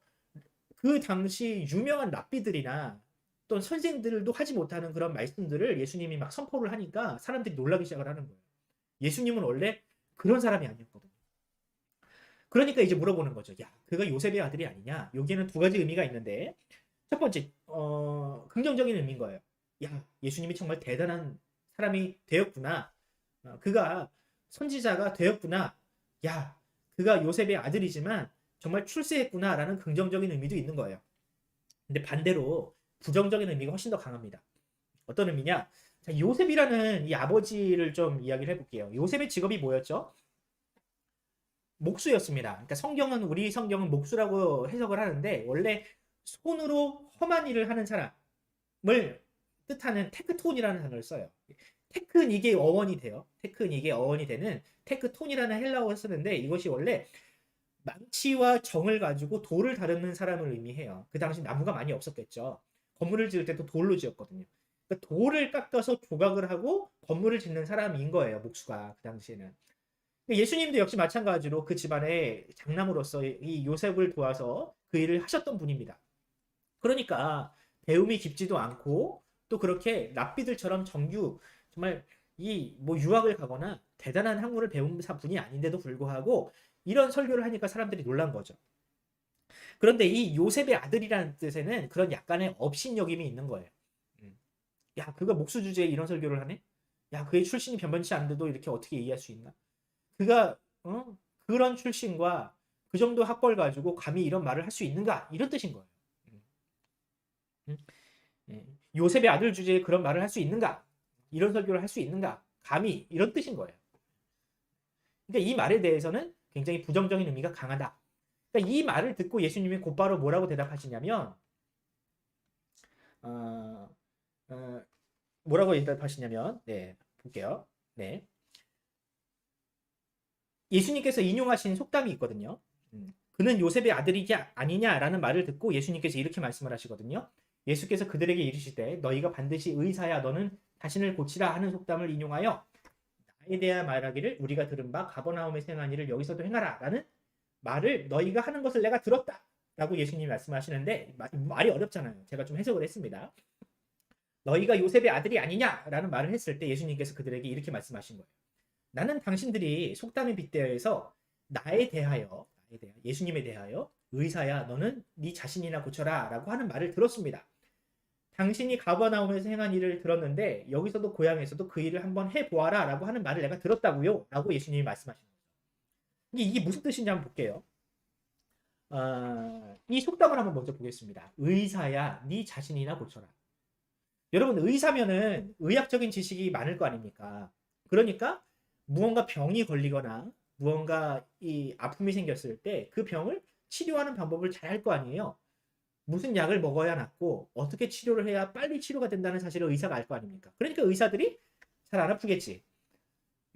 그 당시 유명한 랍비들이나 어떤 선생들도 하지 못하는 그런 말씀들을 예수님이 막 선포를 하니까 사람들이 놀라기 시작을 하는 거예요. 예수님은 원래 그런 사람이 아니었거든요. 그러니까 이제 물어보는 거죠. 야, 그가 요셉의 아들이 아니냐? 여기에는 두 가지 의미가 있는데 첫 번째, 긍정적인 의미인 거예요. 야, 예수님이 정말 대단한 사람이 되었구나. 그가 선지자가 되었구나. 야, 그가 요셉의 아들이지만 정말 출세했구나라는 긍정적인 의미도 있는 거예요. 근데 반대로 부정적인 의미가 훨씬 더 강합니다. 어떤 의미냐? 자, 요셉이라는 이 아버지를 좀 이야기를 해볼게요. 요셉의 직업이 뭐였죠? 목수였습니다. 그러니까 우리 성경은 목수라고 해석을 하는데 원래 손으로 험한 일을 하는 사람을 뜻하는 테크톤이라는 단어를 써요. 테크는 이게 어원이 돼요. 테크는 이게 어원이 되는 테크톤이라는 헬라어를 쓰는데 이것이 원래 망치와 정을 가지고 돌을 다루는 사람을 의미해요. 그 당시 나무가 많이 없었겠죠. 건물을 지을 때도 돌로 지었거든요. 그러니까 돌을 깎아서 조각을 하고 건물을 짓는 사람인 거예요. 목수가 그 당시에는. 예수님도 역시 마찬가지로 그 집안의 장남으로서 이 요셉을 도와서 그 일을 하셨던 분입니다. 그러니까 배움이 깊지도 않고 또 그렇게 랍비들처럼 정말 이 뭐 유학을 가거나 대단한 학문을 배운 분이 아닌데도 불구하고 이런 설교를 하니까 사람들이 놀란 거죠. 그런데 이 요셉의 아들이라는 뜻에는 그런 약간의 업신여김이 있는 거예요. 야, 그가 목수 주제에 이런 설교를 하네? 야, 그의 출신이 변변치 않은데도 이렇게 어떻게 이해할 수 있나? 그가 그런 출신과 그 정도 학벌 가지고 감히 이런 말을 할 수 있는가? 이런 뜻인 거예요. 요셉의 아들 주제에 그런 말을 할 수 있는가? 이런 설교를 할 수 있는가? 감히 이런 뜻인 거예요. 그러니까 이 말에 대해서는 굉장히 부정적인 의미가 강하다. 그러니까 이 말을 듣고 예수님이 곧바로 뭐라고 대답하시냐면 뭐라고 대답하시냐면 네, 볼게요. 네. 예수님께서 인용하신 속담이 있거든요. 그는 요셉의 아들이지 아니냐라는 말을 듣고 예수님께서 이렇게 말씀을 하시거든요. 예수께서 그들에게 이르시되 너희가 반드시 의사야 너는 자신을 고치라 하는 속담을 인용하여 나에 대하여 말하기를 우리가 들은 바 가버나움에서 행한 일을 여기서도 행하라 라는 말을 너희가 하는 것을 내가 들었다 라고 예수님이 말씀하시는데 말이 어렵잖아요. 제가 좀 해석을 했습니다. 너희가 요셉의 아들이 아니냐라는 말을 했을 때 예수님께서 그들에게 이렇게 말씀하신 거예요. 나는 당신들이 속담에 빗대어서 나에 대하여 예수님에 대하여 의사야 너는 네 자신이나 고쳐라 라고 하는 말을 들었습니다. 당신이 가버나움에서 행한 일을 들었는데 여기서도 고향에서도 그 일을 한번 해보아라 라고 하는 말을 내가 들었다고요 라고 예수님이 말씀하신 거죠. 이게 무슨 뜻인지 한번 볼게요. 이 속담을 한번 먼저 보겠습니다. 의사야 네 자신이나 고쳐라. 여러분 의사면은 의학적인 지식이 많을 거 아닙니까? 그러니까 무언가 병이 걸리거나 무언가 이 아픔이 생겼을 때 그 병을 치료하는 방법을 잘 할 거 아니에요. 무슨 약을 먹어야 낫고 어떻게 치료를 해야 빨리 치료가 된다는 사실을 의사가 알 거 아닙니까? 그러니까 의사들이 잘 안 아프겠지.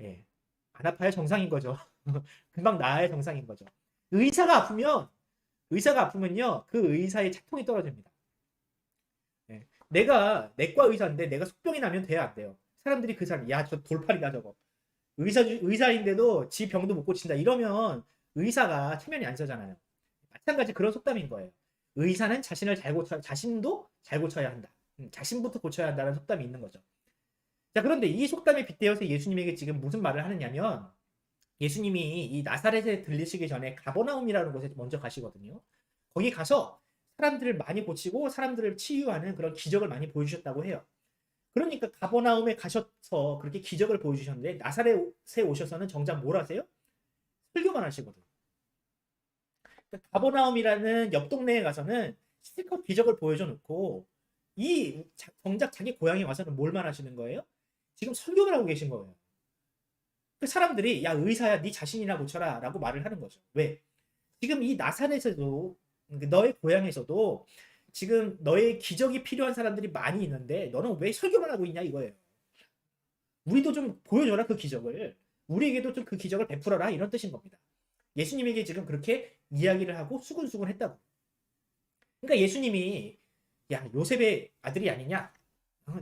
예. 안 아파야 정상인 거죠. 금방 나아야 정상인 거죠. 의사가 아프면요 그 의사의 차통이 떨어집니다. 예. 내가 내과 의사인데 내가 속병이 나면 돼야 안 돼요. 사람들이 그 사람 야 저 돌팔이다 저거. 의사인데도 지 병도 못 고친다 이러면 의사가 체면이 안 서잖아요. 마찬가지 그런 속담인 거예요. 의사는 자신도 잘 고쳐야 한다. 자신부터 고쳐야 한다는 속담이 있는 거죠. 자, 그런데 이 속담에 빗대어서 예수님에게 지금 무슨 말을 하느냐면 예수님이 이 나사렛에 들리시기 전에 가버나움이라는 곳에 먼저 가시거든요. 거기 가서 사람들을 많이 고치고 사람들을 치유하는 그런 기적을 많이 보여주셨다고 해요. 그러니까 가버나움에 가셔서 그렇게 기적을 보여주셨는데 나사렛에 오셔서는 정작 뭘 하세요? 설교만 하시거든요. 그러니까 가버나움이라는 옆 동네에 가서는 실컷 기적을 보여줘 놓고 정작 자기 고향에 와서는 뭘만 하시는 거예요? 지금 설교를 하고 계신 거예요. 그 사람들이 야 의사야 네 자신이나 고쳐라 라고 말을 하는 거죠. 왜? 지금 이 나사렛에도 너의 고향에서도 지금 너의 기적이 필요한 사람들이 많이 있는데 너는 왜 설교만 하고 있냐 이거예요. 우리도 좀 보여줘라 그 기적을. 우리에게도 좀 그 기적을 베풀어라 이런 뜻인 겁니다. 예수님에게 지금 그렇게 이야기를 하고 수군수군 했다고. 그러니까 예수님이 야 요셉의 아들이 아니냐?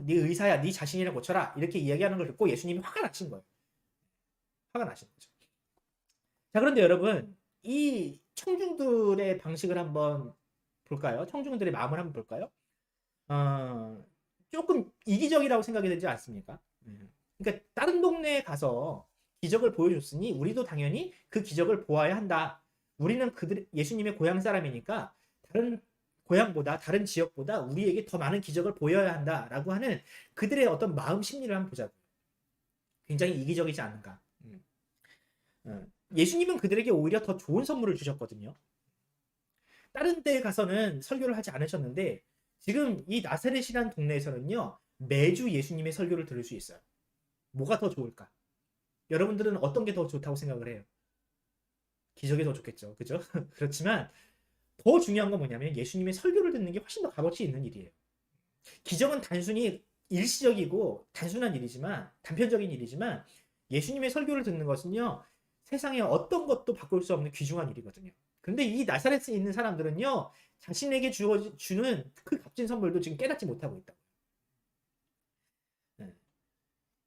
네 의사야, 네 자신이나 고쳐라 이렇게 이야기하는 걸 듣고 예수님이 화가 나신 거예요. 화가 나신 거죠. 자 그런데 여러분 이 청중들의 방식을 한번 볼까요? 청중들의 마음을 한번 볼까요? 조금 이기적이라고 생각이 되지 않습니까? 그러니까 다른 동네에 가서 기적을 보여줬으니 우리도 당연히 그 기적을 보아야 한다. 우리는 예수님의 고향 사람이니까 다른 고향보다 다른 지역보다 우리에게 더 많은 기적을 보여야 한다라고 하는 그들의 어떤 마음 심리를 한번 보자고요. 굉장히 이기적이지 않은가. 예수님은 그들에게 오히려 더 좋은 선물을 주셨거든요. 다른 데 가서는 설교를 하지 않으셨는데 지금 이 나사렛이라는 동네에서는요. 매주 예수님의 설교를 들을 수 있어요. 뭐가 더 좋을까? 여러분들은 어떤 게 더 좋다고 생각을 해요? 기적이 더 좋겠죠. 그죠? 그렇지만 더 중요한 건 뭐냐면 예수님의 설교를 듣는 게 훨씬 더 값어치 있는 일이에요. 기적은 단순히 일시적이고 단순한 일이지만 단편적인 일이지만 예수님의 설교를 듣는 것은요. 세상에 어떤 것도 바꿀 수 없는 귀중한 일이거든요. 근데 이 나사렛에 있는 사람들은요. 자신에게 주는 그 값진 선물도 지금 깨닫지 못하고 있다.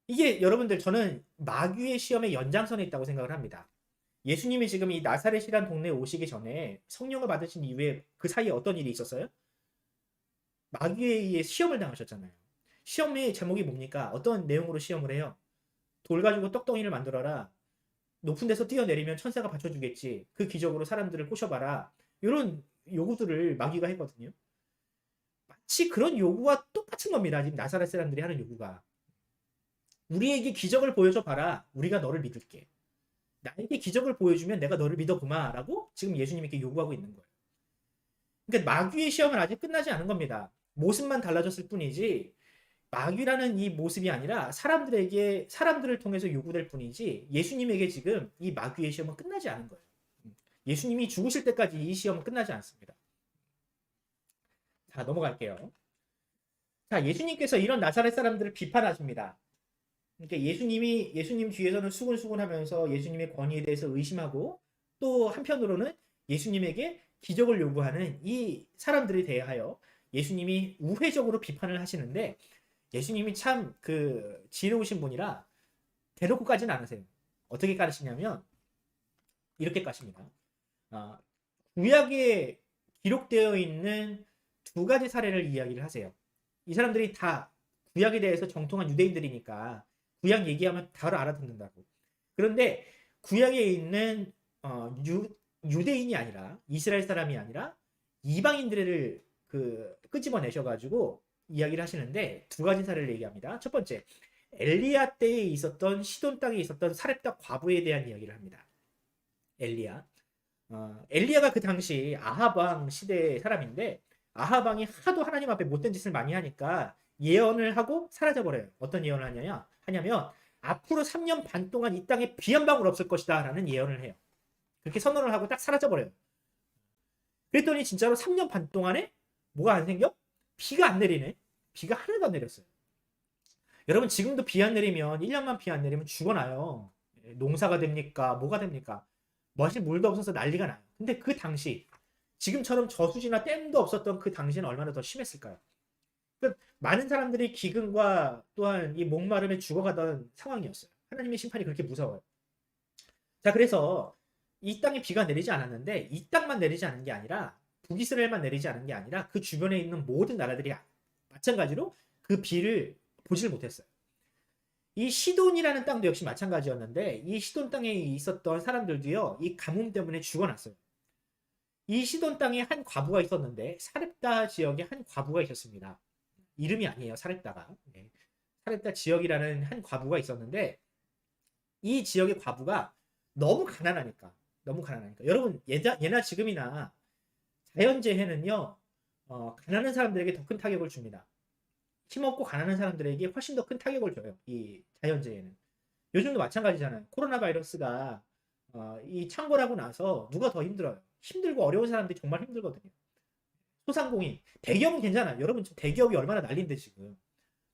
이게 여러분들 저는 마귀의 시험의 연장선에 있다고 생각을 합니다. 예수님이 지금 이 나사렛이란 동네에 오시기 전에 성령을 받으신 이후에 그 사이에 어떤 일이 있었어요? 마귀에 의해 시험을 당하셨잖아요. 시험의 제목이 뭡니까? 어떤 내용으로 시험을 해요? 돌 가지고 떡덩이를 만들어라. 높은 데서 뛰어내리면 천사가 받쳐주겠지. 그 기적으로 사람들을 꼬셔봐라. 이런 요구들을 마귀가 했거든요. 마치 그런 요구와 똑같은 겁니다. 지금 나사렛 사람들이 하는 요구가. 우리에게 기적을 보여줘 봐라. 우리가 너를 믿을게. 나에게 기적을 보여주면 내가 너를 믿어보마 라고 지금 예수님에게 요구하고 있는 거예요. 그러니까 마귀의 시험은 아직 끝나지 않은 겁니다. 모습만 달라졌을 뿐이지 마귀라는 이 모습이 아니라 사람들을 통해서 요구될 뿐이지 예수님에게 지금 이 마귀의 시험은 끝나지 않은 거예요. 예수님이 죽으실 때까지 이 시험은 끝나지 않습니다. 자, 넘어갈게요. 자, 예수님께서 이런 나사렛 사람들을 비판하십니다. 그러니까 예수님 뒤에서는 수군수군 하면서 예수님의 권위에 대해서 의심하고 또 한편으로는 예수님에게 기적을 요구하는 이 사람들에 대하여 예수님이 우회적으로 비판을 하시는데 예수님이 참 지혜로우신 분이라 대놓고 까지는 않으세요. 어떻게 까시냐면 이렇게 까십니다. 구약에 기록되어 있는 두 가지 사례를 이야기를 하세요. 이 사람들이 다 구약에 대해서 정통한 유대인들이니까 구약 얘기하면 바로 알아듣는다고. 그런데 구약에 있는 유대인이 아니라 이스라엘 사람이 아니라 이방인들을 끄집어내셔가지고 이야기를 하시는데 두 가지 사례를 얘기합니다. 첫 번째, 엘리야 때에 있었던 시돈 땅에 있었던 사렙다 과부에 대한 이야기를 합니다. 엘리야가 그 당시 아합 왕 시대의 사람인데 아합 왕이 하도 하나님 앞에 못된 짓을 많이 하니까 예언을 하고 사라져버려요. 어떤 예언을 하냐면 앞으로 3년 반 동안 이 땅에 비 한 방울 없을 것이다 라는 예언을 해요. 그렇게 선언을 하고 딱 사라져버려요. 그랬더니 진짜로 3년 반 동안에 뭐가 안 생겨? 비가 안 내리네. 비가 하나도 안 내렸어요. 여러분 지금도 비 안 내리면 1년만 비 안 내리면 죽어나요. 농사가 됩니까? 뭐가 됩니까? 마실 물도 없어서 난리가 나요. 근데 그 당시 지금처럼 저수지나 댐도 없었던 그 당시는 얼마나 더 심했을까요? 많은 사람들이 기근과 또한 이 목마름에 죽어가던 상황이었어요. 하나님의 심판이 그렇게 무서워요. 자, 그래서 이 땅에 비가 내리지 않았는데 이 땅만 내리지 않은 게 아니라 북이스라엘만 내리지 않은 게 아니라 그 주변에 있는 모든 나라들이 마찬가지로 그 비를 보질 못했어요. 이 시돈이라는 땅도 역시 마찬가지였는데 이 시돈 땅에 있었던 사람들도요. 이 가뭄 때문에 죽어났어요. 이 시돈 땅에 한 과부가 있었는데 사렙다 지역에 한 과부가 있었습니다. 이름이 아니에요. 사렙다가. 사렙다 지역이라는 한 과부가 있었는데 이 지역의 과부가 너무 가난하니까 여러분 예나 지금이나 자연재해는요 가난한 사람들에게 더 큰 타격을 줍니다. 힘없고 가난한 사람들에게 훨씬 더 큰 타격을 줘요. 이 자연재해는. 요즘도 마찬가지잖아요. 코로나 바이러스가 이 창궐하고 나서 누가 더 힘들어요? 힘들고 어려운 사람들이 정말 힘들거든요. 소상공인, 대기업은 괜찮아요. 여러분 지금 대기업이 얼마나 난리인데 지금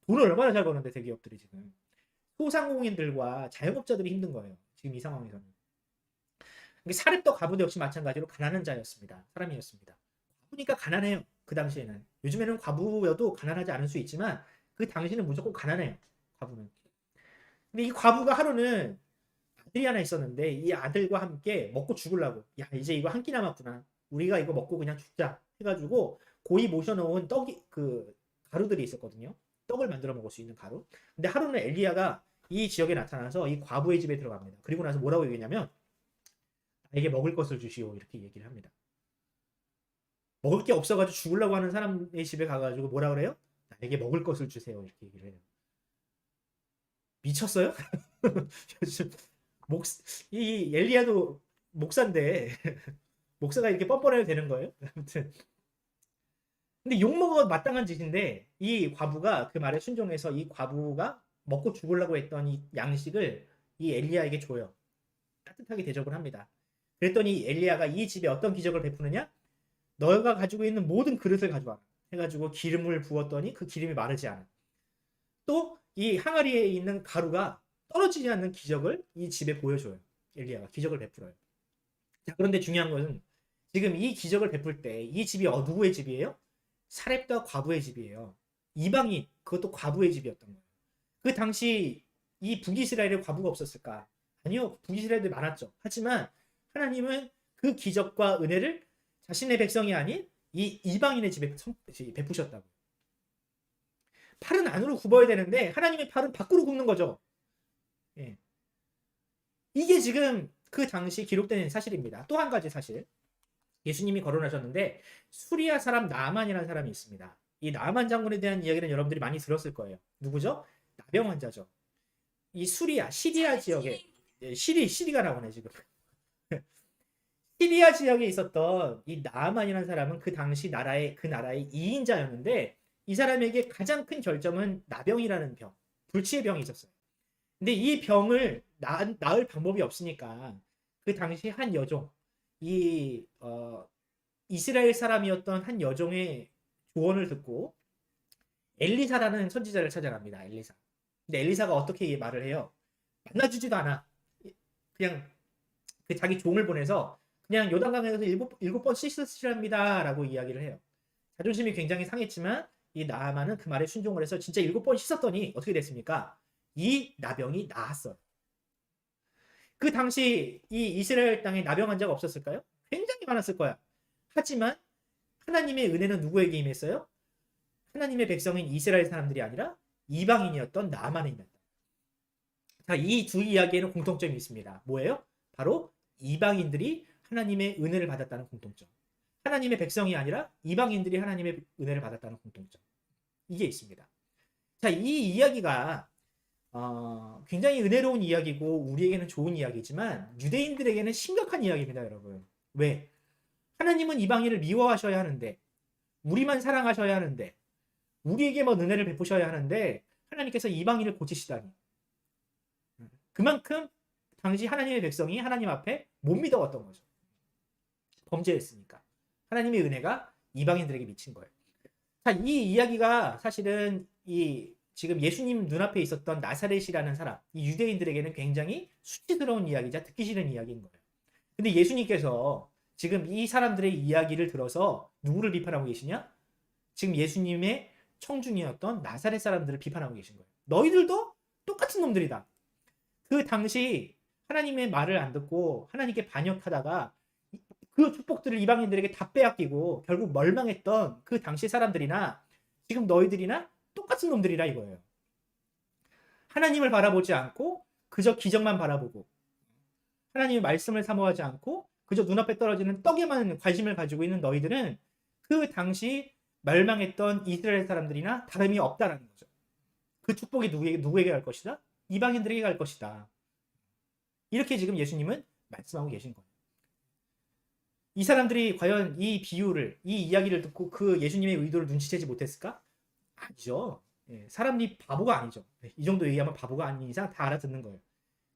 돈을 얼마나 잘 버는데 대기업들이 지금 소상공인들과 자영업자들이 힘든 거예요. 지금 이 상황에서는. 사렙과 과부도 역시 마찬가지로 가난한 자였습니다. 사람이었습니다. 과부니까 가난해요. 그 당시에는. 요즘에는 과부여도 가난하지 않을 수 있지만 그 당시는 무조건 가난해요. 과부는. 근데 이 과부가 하루는 아들이 하나 있었는데 이 아들과 함께 먹고 죽으려고 야 이제 이거 한 끼 남았구나. 우리가 이거 먹고 그냥 죽자 해가지고 고이 모셔놓은 떡이 그 가루들이 있었거든요. 떡을 만들어 먹을 수 있는 가루. 근데 하루는 엘리야가 이 지역에 나타나서 이 과부의 집에 들어갑니다. 그리고 나서 뭐라고 얘기했냐면 나에게 먹을 것을 주시오 이렇게 얘기를 합니다. 먹을 게 없어가지고 죽으려고 하는 사람의 집에 가가지고 뭐라 그래요? 나에게 먹을 것을 주세요 이렇게 얘기를 해요. 미쳤어요? 요즘 이 엘리야도 목사인데 목사가 이렇게 뻔뻔해도 되는 거예요? 아무튼 근데 욕먹어 마땅한 짓인데 이 과부가 그 말에 순종해서 이 과부가 먹고 죽으려고 했던 이 양식을 이 엘리야에게 줘요. 따뜻하게 대접을 합니다. 그랬더니 엘리야가 이 집에 어떤 기적을 베푸느냐? 너가 가지고 있는 모든 그릇을 가져와 해가지고 기름을 부었더니 그 기름이 마르지 않아. 또 이 항아리에 있는 가루가 떨어지지 않는 기적을 이 집에 보여줘요. 엘리야가 기적을 베풀어요. 자, 그런데 중요한 것은 지금 이 기적을 베풀 때 이 집이 누구의 집이에요? 사렙과 과부의 집이에요. 이방인, 그것도 과부의 집이었던 거예요. 그 당시 이 북이스라엘에 과부가 없었을까? 아니요, 북이스라엘도 많았죠. 하지만 하나님은 그 기적과 은혜를 자신의 백성이 아닌 이 이방인의 집에 베푸셨다고. 팔은 안으로 굽어야 되는데 하나님의 팔은 밖으로 굽는 거죠. 예. 이게 지금 그 당시 기록된 사실입니다. 또 한 가지 사실. 예수님이 거론하셨는데 수리아 사람 나아만이라는 사람이 있습니다. 이 나아만 장군에 대한 이야기는 여러분들이 많이 들었을 거예요. 누구죠? 나병 환자죠. 이 시리아 지역에 시리가 나오네 지금. 시리아 지역에 있었던 이 나아만이라는 사람은 그 당시 그 나라의 2인자였는데 이 사람에게 가장 큰 결점은 나병이라는 병, 불치의 병이 있었어요. 근데 이 병을 나을 방법이 없으니까 그 당시 한 여종, 이스라엘 사람이었던 한 여종의 조언을 듣고 엘리사라는 선지자를 찾아갑니다. 엘리사. 근데 엘리사가 어떻게 말을 해요? 만나주지도 않아. 그냥 그 자기 종을 보내서 그냥 요단강에서 일곱 번 씻으시랍니다 라고 이야기를 해요. 자존심이 굉장히 상했지만 이 나아만은 그 말에 순종을 해서 진짜 7번 씻었더니 어떻게 됐습니까? 이 나병이 나았어요. 그 당시 이 이스라엘 땅에 나병 환자가 없었을까요? 굉장히 많았을 거야. 하지만 하나님의 은혜는 누구에게 임했어요? 하나님의 백성인 이스라엘 사람들이 아니라 이방인이었던 나아만에 임했다. 자, 이 두 이야기에는 공통점이 있습니다. 뭐예요? 바로 이방인들이 하나님의 은혜를 받았다는 공통점. 하나님의 백성이 아니라 이방인들이 하나님의 은혜를 받았다는 공통점. 이게 있습니다. 자, 이 이야기가 굉장히 은혜로운 이야기고 우리에게는 좋은 이야기지만 유대인들에게는 심각한 이야기입니다, 여러분. 왜? 하나님은 이방인을 미워하셔야 하는데 우리만 사랑하셔야 하는데 우리에게만 은혜를 베푸셔야 하는데 하나님께서 이방인을 고치시다니. 그만큼 당시 하나님의 백성이 하나님 앞에 못 믿어왔던 거죠. 범죄했으니까. 하나님의 은혜가 이방인들에게 미친 거예요. 자, 이 이야기가 사실은 지금 예수님 눈앞에 있었던 나사렛이라는 사람, 이 유대인들에게는 굉장히 수치스러운 이야기자 듣기 싫은 이야기인 거예요. 근데 예수님께서 지금 이 사람들의 이야기를 들어서 누구를 비판하고 계시냐? 지금 예수님의 청중이었던 나사렛 사람들을 비판하고 계신 거예요. 너희들도 똑같은 놈들이다. 그 당시 하나님의 말을 안 듣고 하나님께 반역하다가 그 축복들을 이방인들에게 다 빼앗기고 결국 멸망했던 그 당시 사람들이나 지금 너희들이나 똑같은 놈들이라 이거예요. 하나님을 바라보지 않고 그저 기적만 바라보고 하나님의 말씀을 사모하지 않고 그저 눈앞에 떨어지는 떡에만 관심을 가지고 있는 너희들은 그 당시 멸망했던 이스라엘 사람들이나 다름이 없다라는 거죠. 그 축복이 누구에게 갈 것이다? 이방인들에게 갈 것이다. 이렇게 지금 예수님은 말씀하고 계신 거예요. 이 사람들이 과연 이 비유를, 이 이야기를 듣고 그 예수님의 의도를 눈치채지 못했을까? 아니죠. 사람이 바보가 아니죠. 이 정도 얘기하면 바보가 아닌 이상 다 알아듣는 거예요.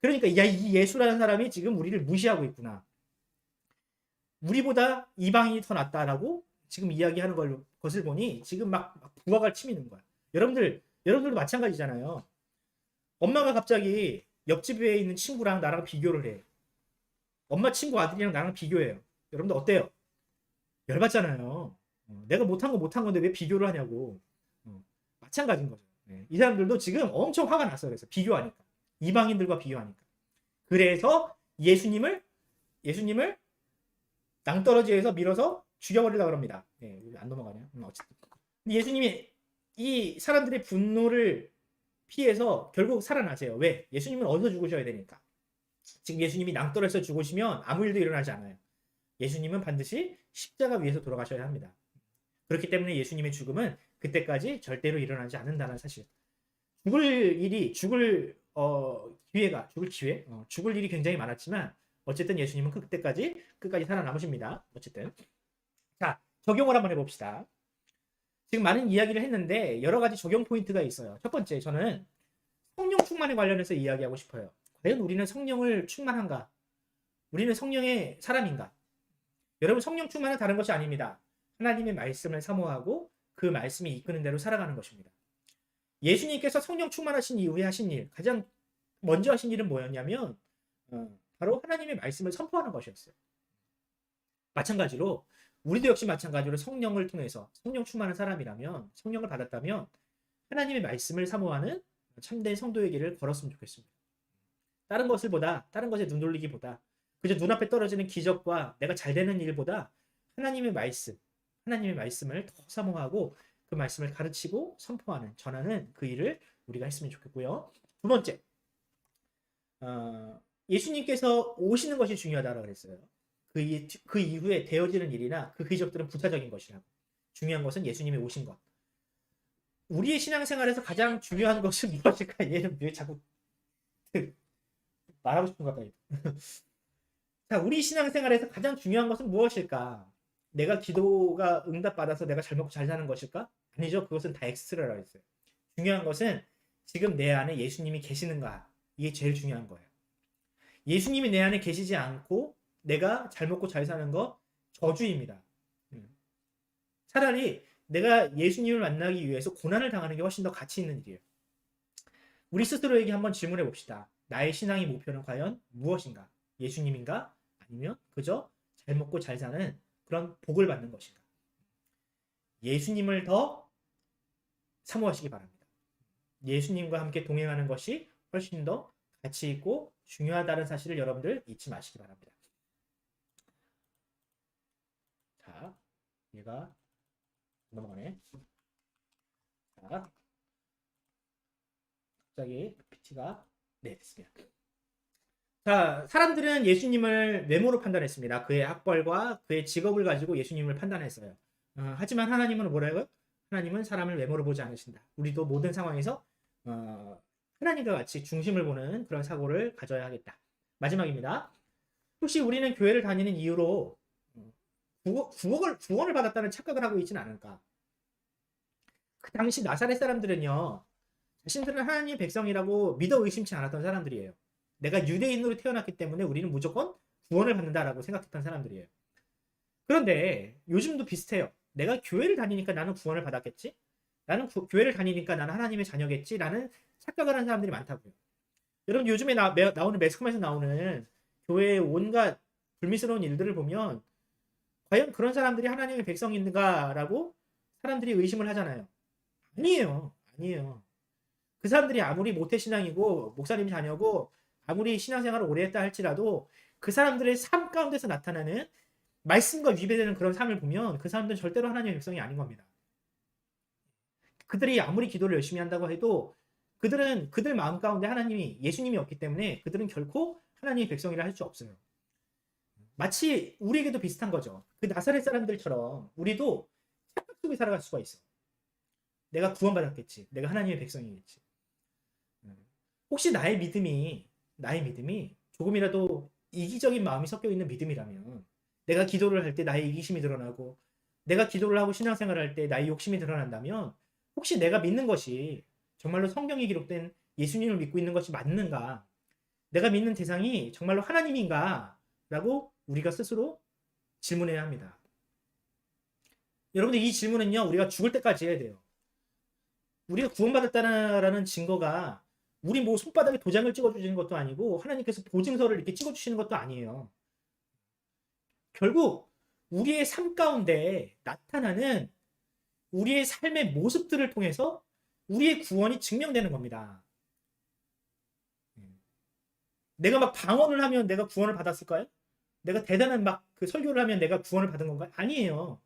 그러니까 이 예수라는 사람이 지금 우리를 무시하고 있구나. 우리보다 이방인이 더 낫다라고 지금 이야기하는 것을 보니 지금 막 부하가 치미는 거야. 여러분들도 마찬가지잖아요. 엄마가 갑자기 옆집에 있는 친구랑 나랑 비교를 해. 엄마 친구 아들이랑 나랑 비교해요. 여러분들 어때요? 열받잖아요. 내가 못한 거 못한 건데 왜 비교를 하냐고. 마찬가지인 거죠. 네. 이 사람들도 지금 엄청 화가 났어요. 그래서 비교하니까. 이방인들과 비교하니까. 그래서 예수님을 낭떠러지에서 밀어서 죽여버리려고 합니다. 네, 안 넘어가네요. 어쨌든. 예수님이 이 사람들의 분노를 피해서 결국 살아나세요. 왜? 예수님은 어디서 죽으셔야 되니까. 지금 예수님이 낭떠러지에서 죽으시면 아무 일도 일어나지 않아요. 예수님은 반드시 십자가 위에서 돌아가셔야 합니다. 그렇기 때문에 예수님의 죽음은 그때까지 절대로 일어나지 않는다는 사실. 죽을 일이 굉장히 많았지만 어쨌든 예수님은 그때까지 끝까지 살아남으십니다. 어쨌든 자, 적용을 한번 해봅시다. 지금 많은 이야기를 했는데 여러 가지 적용 포인트가 있어요. 첫 번째, 저는 성령 충만에 관련해서 이야기하고 싶어요. 과연 우리는 성령을 충만한가? 우리는 성령의 사람인가? 여러분, 성령 충만은 다른 것이 아닙니다. 하나님의 말씀을 사모하고 그 말씀이 이끄는 대로 살아가는 것입니다. 예수님께서 성령 충만하신 이후에 하신 일, 가장 먼저 하신 일은 뭐였냐면 바로 하나님의 말씀을 선포하는 것이었어요. 마찬가지로 우리도 역시 마찬가지로 성령을 통해서 성령 충만한 사람이라면, 성령을 받았다면 하나님의 말씀을 사모하는 참된 성도의 길을 걸었으면 좋겠습니다. 다른 것에 눈 돌리기보다, 그저 눈앞에 떨어지는 기적과 내가 잘 되는 일보다 하나님의 말씀을 더 사모하고 그 말씀을 가르치고 선포하는, 전하는 그 일을 우리가 했으면 좋겠고요. 두 번째, 예수님께서 오시는 것이 중요하다고 그랬어요. 그 이후에 되어지는 일이나 그 기적들은 부차적인 것이라고. 중요한 것은 예수님이 오신 것. 우리의 신앙생활에서 가장 중요한 것은 무엇일까? 얘는 왜 자꾸 말하고 싶은가 봐요. 자, 우리 신앙생활에서 가장 중요한 것은 무엇일까? 내가 기도가 응답받아서 내가 잘 먹고 잘 사는 것일까? 아니죠. 그것은 다 엑스트라라고 했어요. 중요한 것은 지금 내 안에 예수님이 계시는가? 이게 제일 중요한 거예요. 예수님이 내 안에 계시지 않고 내가 잘 먹고 잘 사는 거 저주입니다. 차라리 내가 예수님을 만나기 위해서 고난을 당하는 게 훨씬 더 가치 있는 일이에요. 우리 스스로에게 한번 질문해 봅시다. 나의 신앙의 목표는 과연 무엇인가? 예수님인가? 아니면 그저 잘 먹고 잘 사는 그런 복을 받는 것인가? 예수님을 더 사모하시기 바랍니다. 예수님과 함께 동행하는 것이 훨씬 더 가치 있고 중요하다는 사실을 여러분들 잊지 마시기 바랍니다. 자, 얘가 넘어가네. 자, 갑자기 PT가 됐습니다. 자, 사람들은 예수님을 외모로 판단했습니다. 그의 학벌과 그의 직업을 가지고 예수님을 판단했어요. 하지만 하나님은 뭐라고요? 하나님은 사람을 외모로 보지 않으신다. 우리도 모든 상황에서 하나님과 같이 중심을 보는 그런 사고를 가져야 하겠다. 마지막입니다. 혹시 우리는 교회를 다니는 이유로 구원을 받았다는 착각을 하고 있지는 않을까? 그 당시 나사렛 사람들은요, 자신들은 하나님의 백성이라고 믿어 의심치 않았던 사람들이에요. 내가 유대인으로 태어났기 때문에 우리는 무조건 구원을 받는다라고 생각했던 사람들이에요. 그런데 요즘도 비슷해요. 내가 교회를 다니니까 나는 구원을 받았겠지? 나는 교회를 다니니까 나는 하나님의 자녀겠지? 라는 착각을 하는 사람들이 많다고요. 여러분, 요즘에 나오는 매스컴에서 나오는 교회의 온갖 불미스러운 일들을 보면 과연 그런 사람들이 하나님의 백성인가라고 사람들이 의심을 하잖아요. 아니에요. 그 사람들이 아무리 모태신앙이고 목사님 자녀고 아무리 신앙생활을 오래 했다 할지라도 그 사람들의 삶 가운데서 나타나는 말씀과 위배되는 그런 삶을 보면 그 사람들은 절대로 하나님의 백성이 아닌 겁니다. 그들이 아무리 기도를 열심히 한다고 해도 그들 마음 가운데 예수님이 없기 때문에 그들은 결코 하나님의 백성이라 할 수 없어요. 마치 우리에게도 비슷한 거죠. 그 나사렛 사람들처럼 우리도 착각 속에 살아갈 수가 있어. 내가 구원받았겠지. 내가 하나님의 백성이겠지. 혹시 나의 믿음이 조금이라도 이기적인 마음이 섞여 있는 믿음이라면, 내가 기도를 할 때 나의 이기심이 드러나고 내가 기도를 하고 신앙생활을 할 때 나의 욕심이 드러난다면, 혹시 내가 믿는 것이 정말로 성경에 기록된 예수님을 믿고 있는 것이 맞는가? 내가 믿는 대상이 정말로 하나님인가? 라고 우리가 스스로 질문해야 합니다. 여러분들, 이 질문은요, 우리가 죽을 때까지 해야 돼요. 우리가 구원받았다는 증거가 우리 뭐 손바닥에 도장을 찍어주시는 것도 아니고 하나님께서 보증서를 이렇게 찍어주시는 것도 아니에요. 결국 우리의 삶 가운데 나타나는 우리의 삶의 모습들을 통해서 우리의 구원이 증명되는 겁니다. 내가 막 방언을 하면 내가 구원을 받았을까요? 내가 대단한 막 그 설교를 하면 내가 구원을 받은 건가요? 아니에요.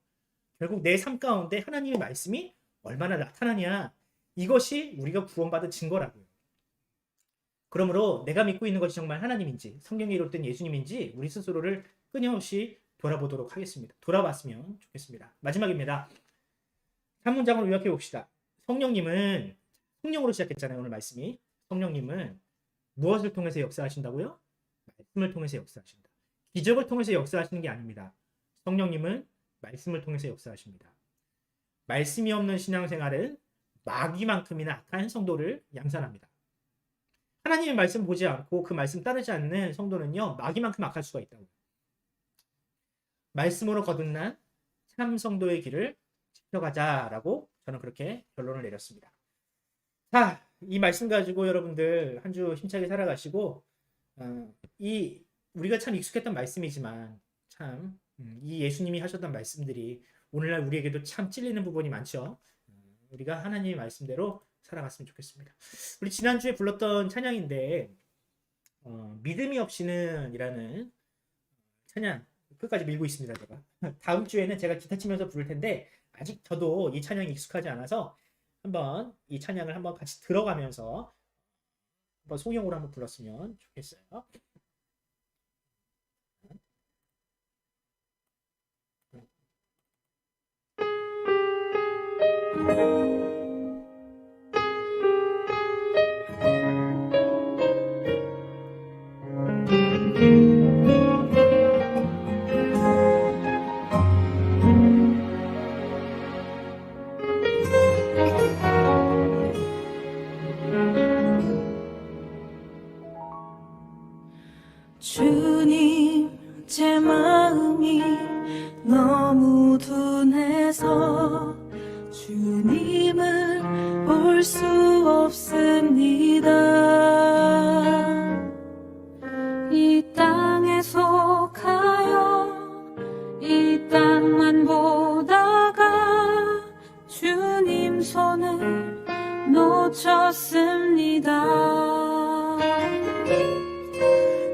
결국 내 삶 가운데 하나님의 말씀이 얼마나 나타나냐, 이것이 우리가 구원받은 증거라고요. 그러므로 내가 믿고 있는 것이 정말 하나님인지 성경에 이뤘던 예수님인지 우리 스스로를 끊임없이 돌아보도록 하겠습니다. 돌아봤으면 좋겠습니다. 마지막입니다. 한 문장으로 요약해 봅시다. 성령으로 시작했잖아요. 오늘 말씀이. 성령님은 무엇을 통해서 역사하신다고요? 말씀을 통해서 역사하신다. 기적을 통해서 역사하시는 게 아닙니다. 성령님은 말씀을 통해서 역사하십니다. 말씀이 없는 신앙생활은 마귀만큼이나 악한 성도를 양산합니다. 하나님의 말씀 보지 않고 그 말씀 따르지 않는 성도는요, 마귀만큼 악할 수가 있다고. 말씀으로 거듭난 참 성도의 길을 지켜가자라고 저는 그렇게 결론을 내렸습니다. 자, 이 말씀 가지고 여러분들 한 주 힘차게 살아가시고, 우리가 참 익숙했던 말씀이지만 참 이 예수님이 하셨던 말씀들이 오늘날 우리에게도 참 찔리는 부분이 많죠. 우리가 하나님의 말씀대로 살아갔으면 좋겠습니다. 우리 지난주에 불렀던 찬양인데 믿음이 없이는 이라는 찬양 끝까지 밀고 있습니다. 제가 다음 주에는 제가 기타 치면서 부를 텐데 아직 저도 이 찬양이 익숙하지 않아서 한번 이 찬양을 한번 같이 들어가면서 한번 송영으로 한번 불렀으면 좋겠어요. 주님, 제 마음이 너무 둔해서 주님을 볼 수 없습니다. 이 땅에 속하여 이 땅만 보다가 주님 손을 놓쳤습니다.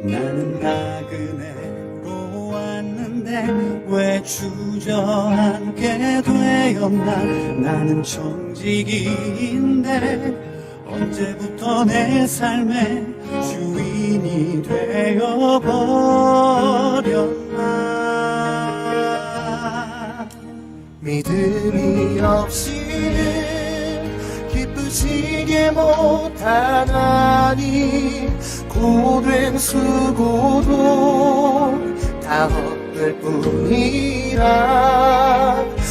나는 나그네로 왔는데 왜 주저앉게 되었나. 나는 청지기인데 언제부터 내 삶의 주인이 되어버렸나. 믿음이 없이는 기쁘시게 못하나니 고된 수고도 다 헛될 뿐이라.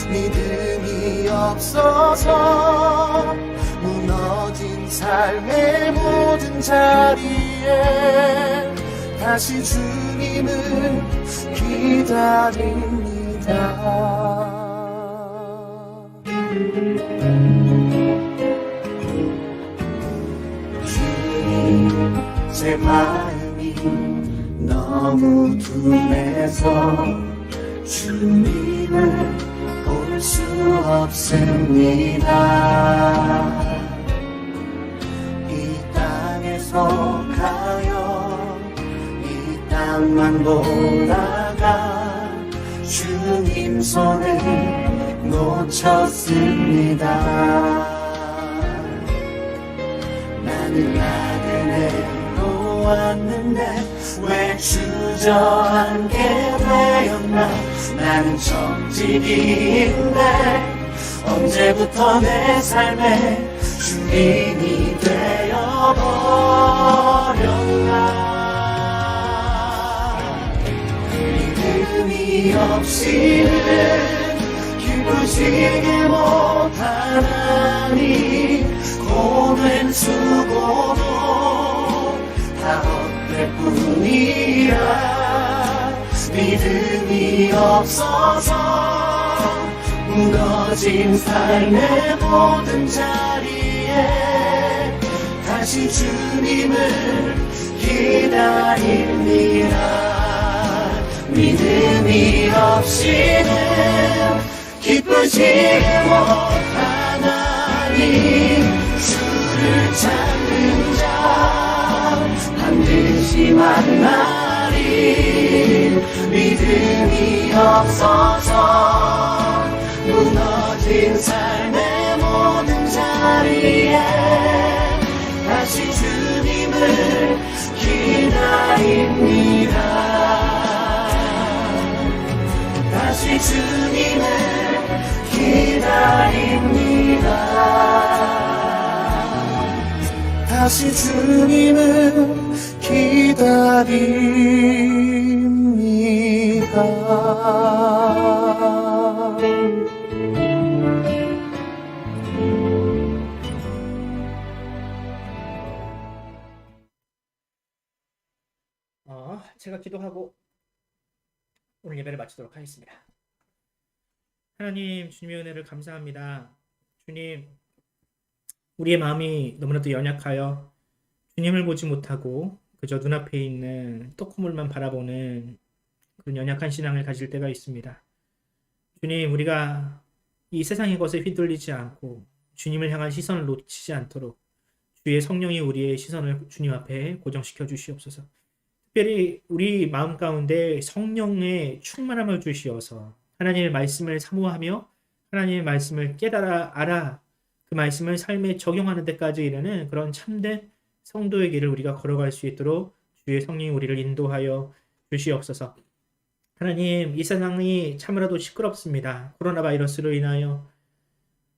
믿음이 없어서 무너진 삶의 모든 자리에 다시 주님을 기다립니다. 제 마음이 너무 둔해서 주님을 볼 수 없습니다. 이 땅에 속하여 이 땅만 보다가 주님 손을 놓쳤습니다. 나는 나그네로 왔는데 왜 주저앉게 되었나. 나는 청지기인데 언제부터 내 삶의 주인이 되어버렸나. 믿음이 없이는 기쁘시게 못하나니 고된 수고도 다 헛될 뿐이라. 믿음이 없어서 무너진 삶의 모든 자리에 다시 주님을 기다립니다. 믿음이 없이는 기쁘지 못하나니 주를 찾는 자 반드시 만나리. 믿음이 없어서 무너진 삶의 모든 자리에 다시 주님을 기다립니다. 다시 주님을 기다립니다. 다시 주님을 기다립니다. 제가 기도하고 오늘 예배를 마치도록 하겠습니다. 하나님, 주님의 은혜를 감사합니다. 주님, 우리의 마음이 너무나도 연약하여 주님을 보지 못하고 그저 눈앞에 있는 떡고물만 바라보는 그런 연약한 신앙을 가질 때가 있습니다. 주님, 우리가 이 세상의 것에 휘둘리지 않고 주님을 향한 시선을 놓치지 않도록 주의 성령이 우리의 시선을 주님 앞에 고정시켜 주시옵소서. 특별히 우리 마음 가운데 성령의 충만함을 주시어서 하나님의 말씀을 사모하며 하나님의 말씀을 깨달아 알아 그 말씀을 삶에 적용하는 데까지 이르는 그런 참된 성도의 길을 우리가 걸어갈 수 있도록 주의 성령이 우리를 인도하여 주시옵소서. 하나님, 이 세상이 참으로도 시끄럽습니다. 코로나 바이러스로 인하여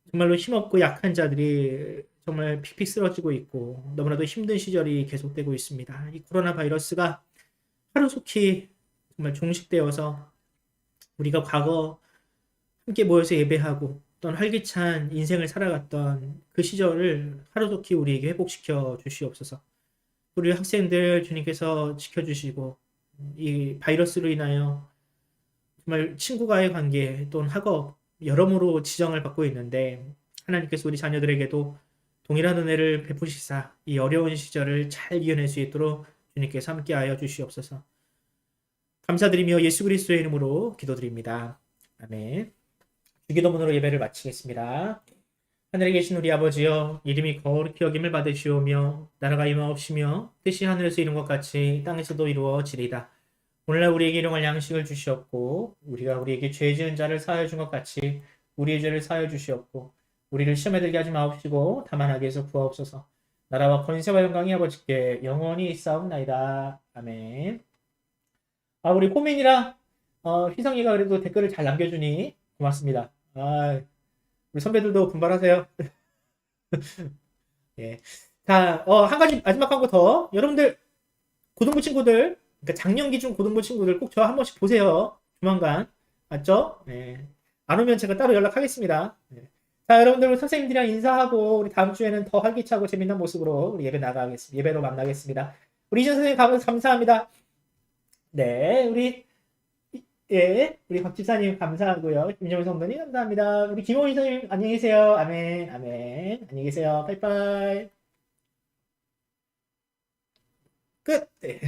정말로 힘없고 약한 자들이 정말 픽픽 쓰러지고 있고 너무나도 힘든 시절이 계속되고 있습니다. 이 코로나 바이러스가 하루속히 정말 종식되어서 우리가 과거 함께 모여서 예배하고 또는 활기찬 인생을 살아갔던 그 시절을 하루속히 우리에게 회복시켜 주시옵소서. 우리 학생들 주님께서 지켜주시고 이 바이러스로 인하여 정말 친구와의 관계 또는 학업 여러모로 지정을 받고 있는데 하나님께서 우리 자녀들에게도 동일한 은혜를 베푸시사 이 어려운 시절을 잘 이겨낼 수 있도록 주님께서 함께하여 주시옵소서. 감사드리며 예수 그리스도의 이름으로 기도드립니다. 아멘. 주기도문으로 예배를 마치겠습니다. 하늘에 계신 우리 아버지여, 이름이 거룩히 여김을 받으시오며 나라가 임하옵시며 뜻이 하늘에서 이룬 것 같이 땅에서도 이루어지리다. 오늘날 우리에게 일용할 양식을 주시옵고 우리가 우리에게 죄 지은 자를 사하여 준 것 같이 우리의 죄를 사하여 주시옵고 우리를 시험에 들게 하지 마옵시고 다만 악에서 구하옵소서. 나라와 권세와 영광이 아버지께 영원히 있사옵나이다. 아멘. 우리 코민이랑 휘성이가 그래도 댓글을 잘 남겨주니 고맙습니다. 우리 선배들도 분발하세요. 예. 자, 한 가지 마지막 한 거 더. 여러분들 고등부 친구들, 그러니까 작년 기준 고등부 친구들 꼭 저 한 번씩 보세요. 조만간. 맞죠? 네. 안 오면 제가 따로 연락하겠습니다. 네. 자, 여러분들 선생님들이랑 인사하고 우리 다음 주에는 더 활기차고 재밌는 모습으로 우리 예배로 만나겠습니다. 우리 이준 선생님 감사합니다. 네, 우리 박 집사님 감사하고요. 김정일 성도님 감사합니다. 우리 김호희 선생님 안녕히 계세요. 아멘, 아멘. 안녕히 계세요. 빠이빠이. 끝. 네.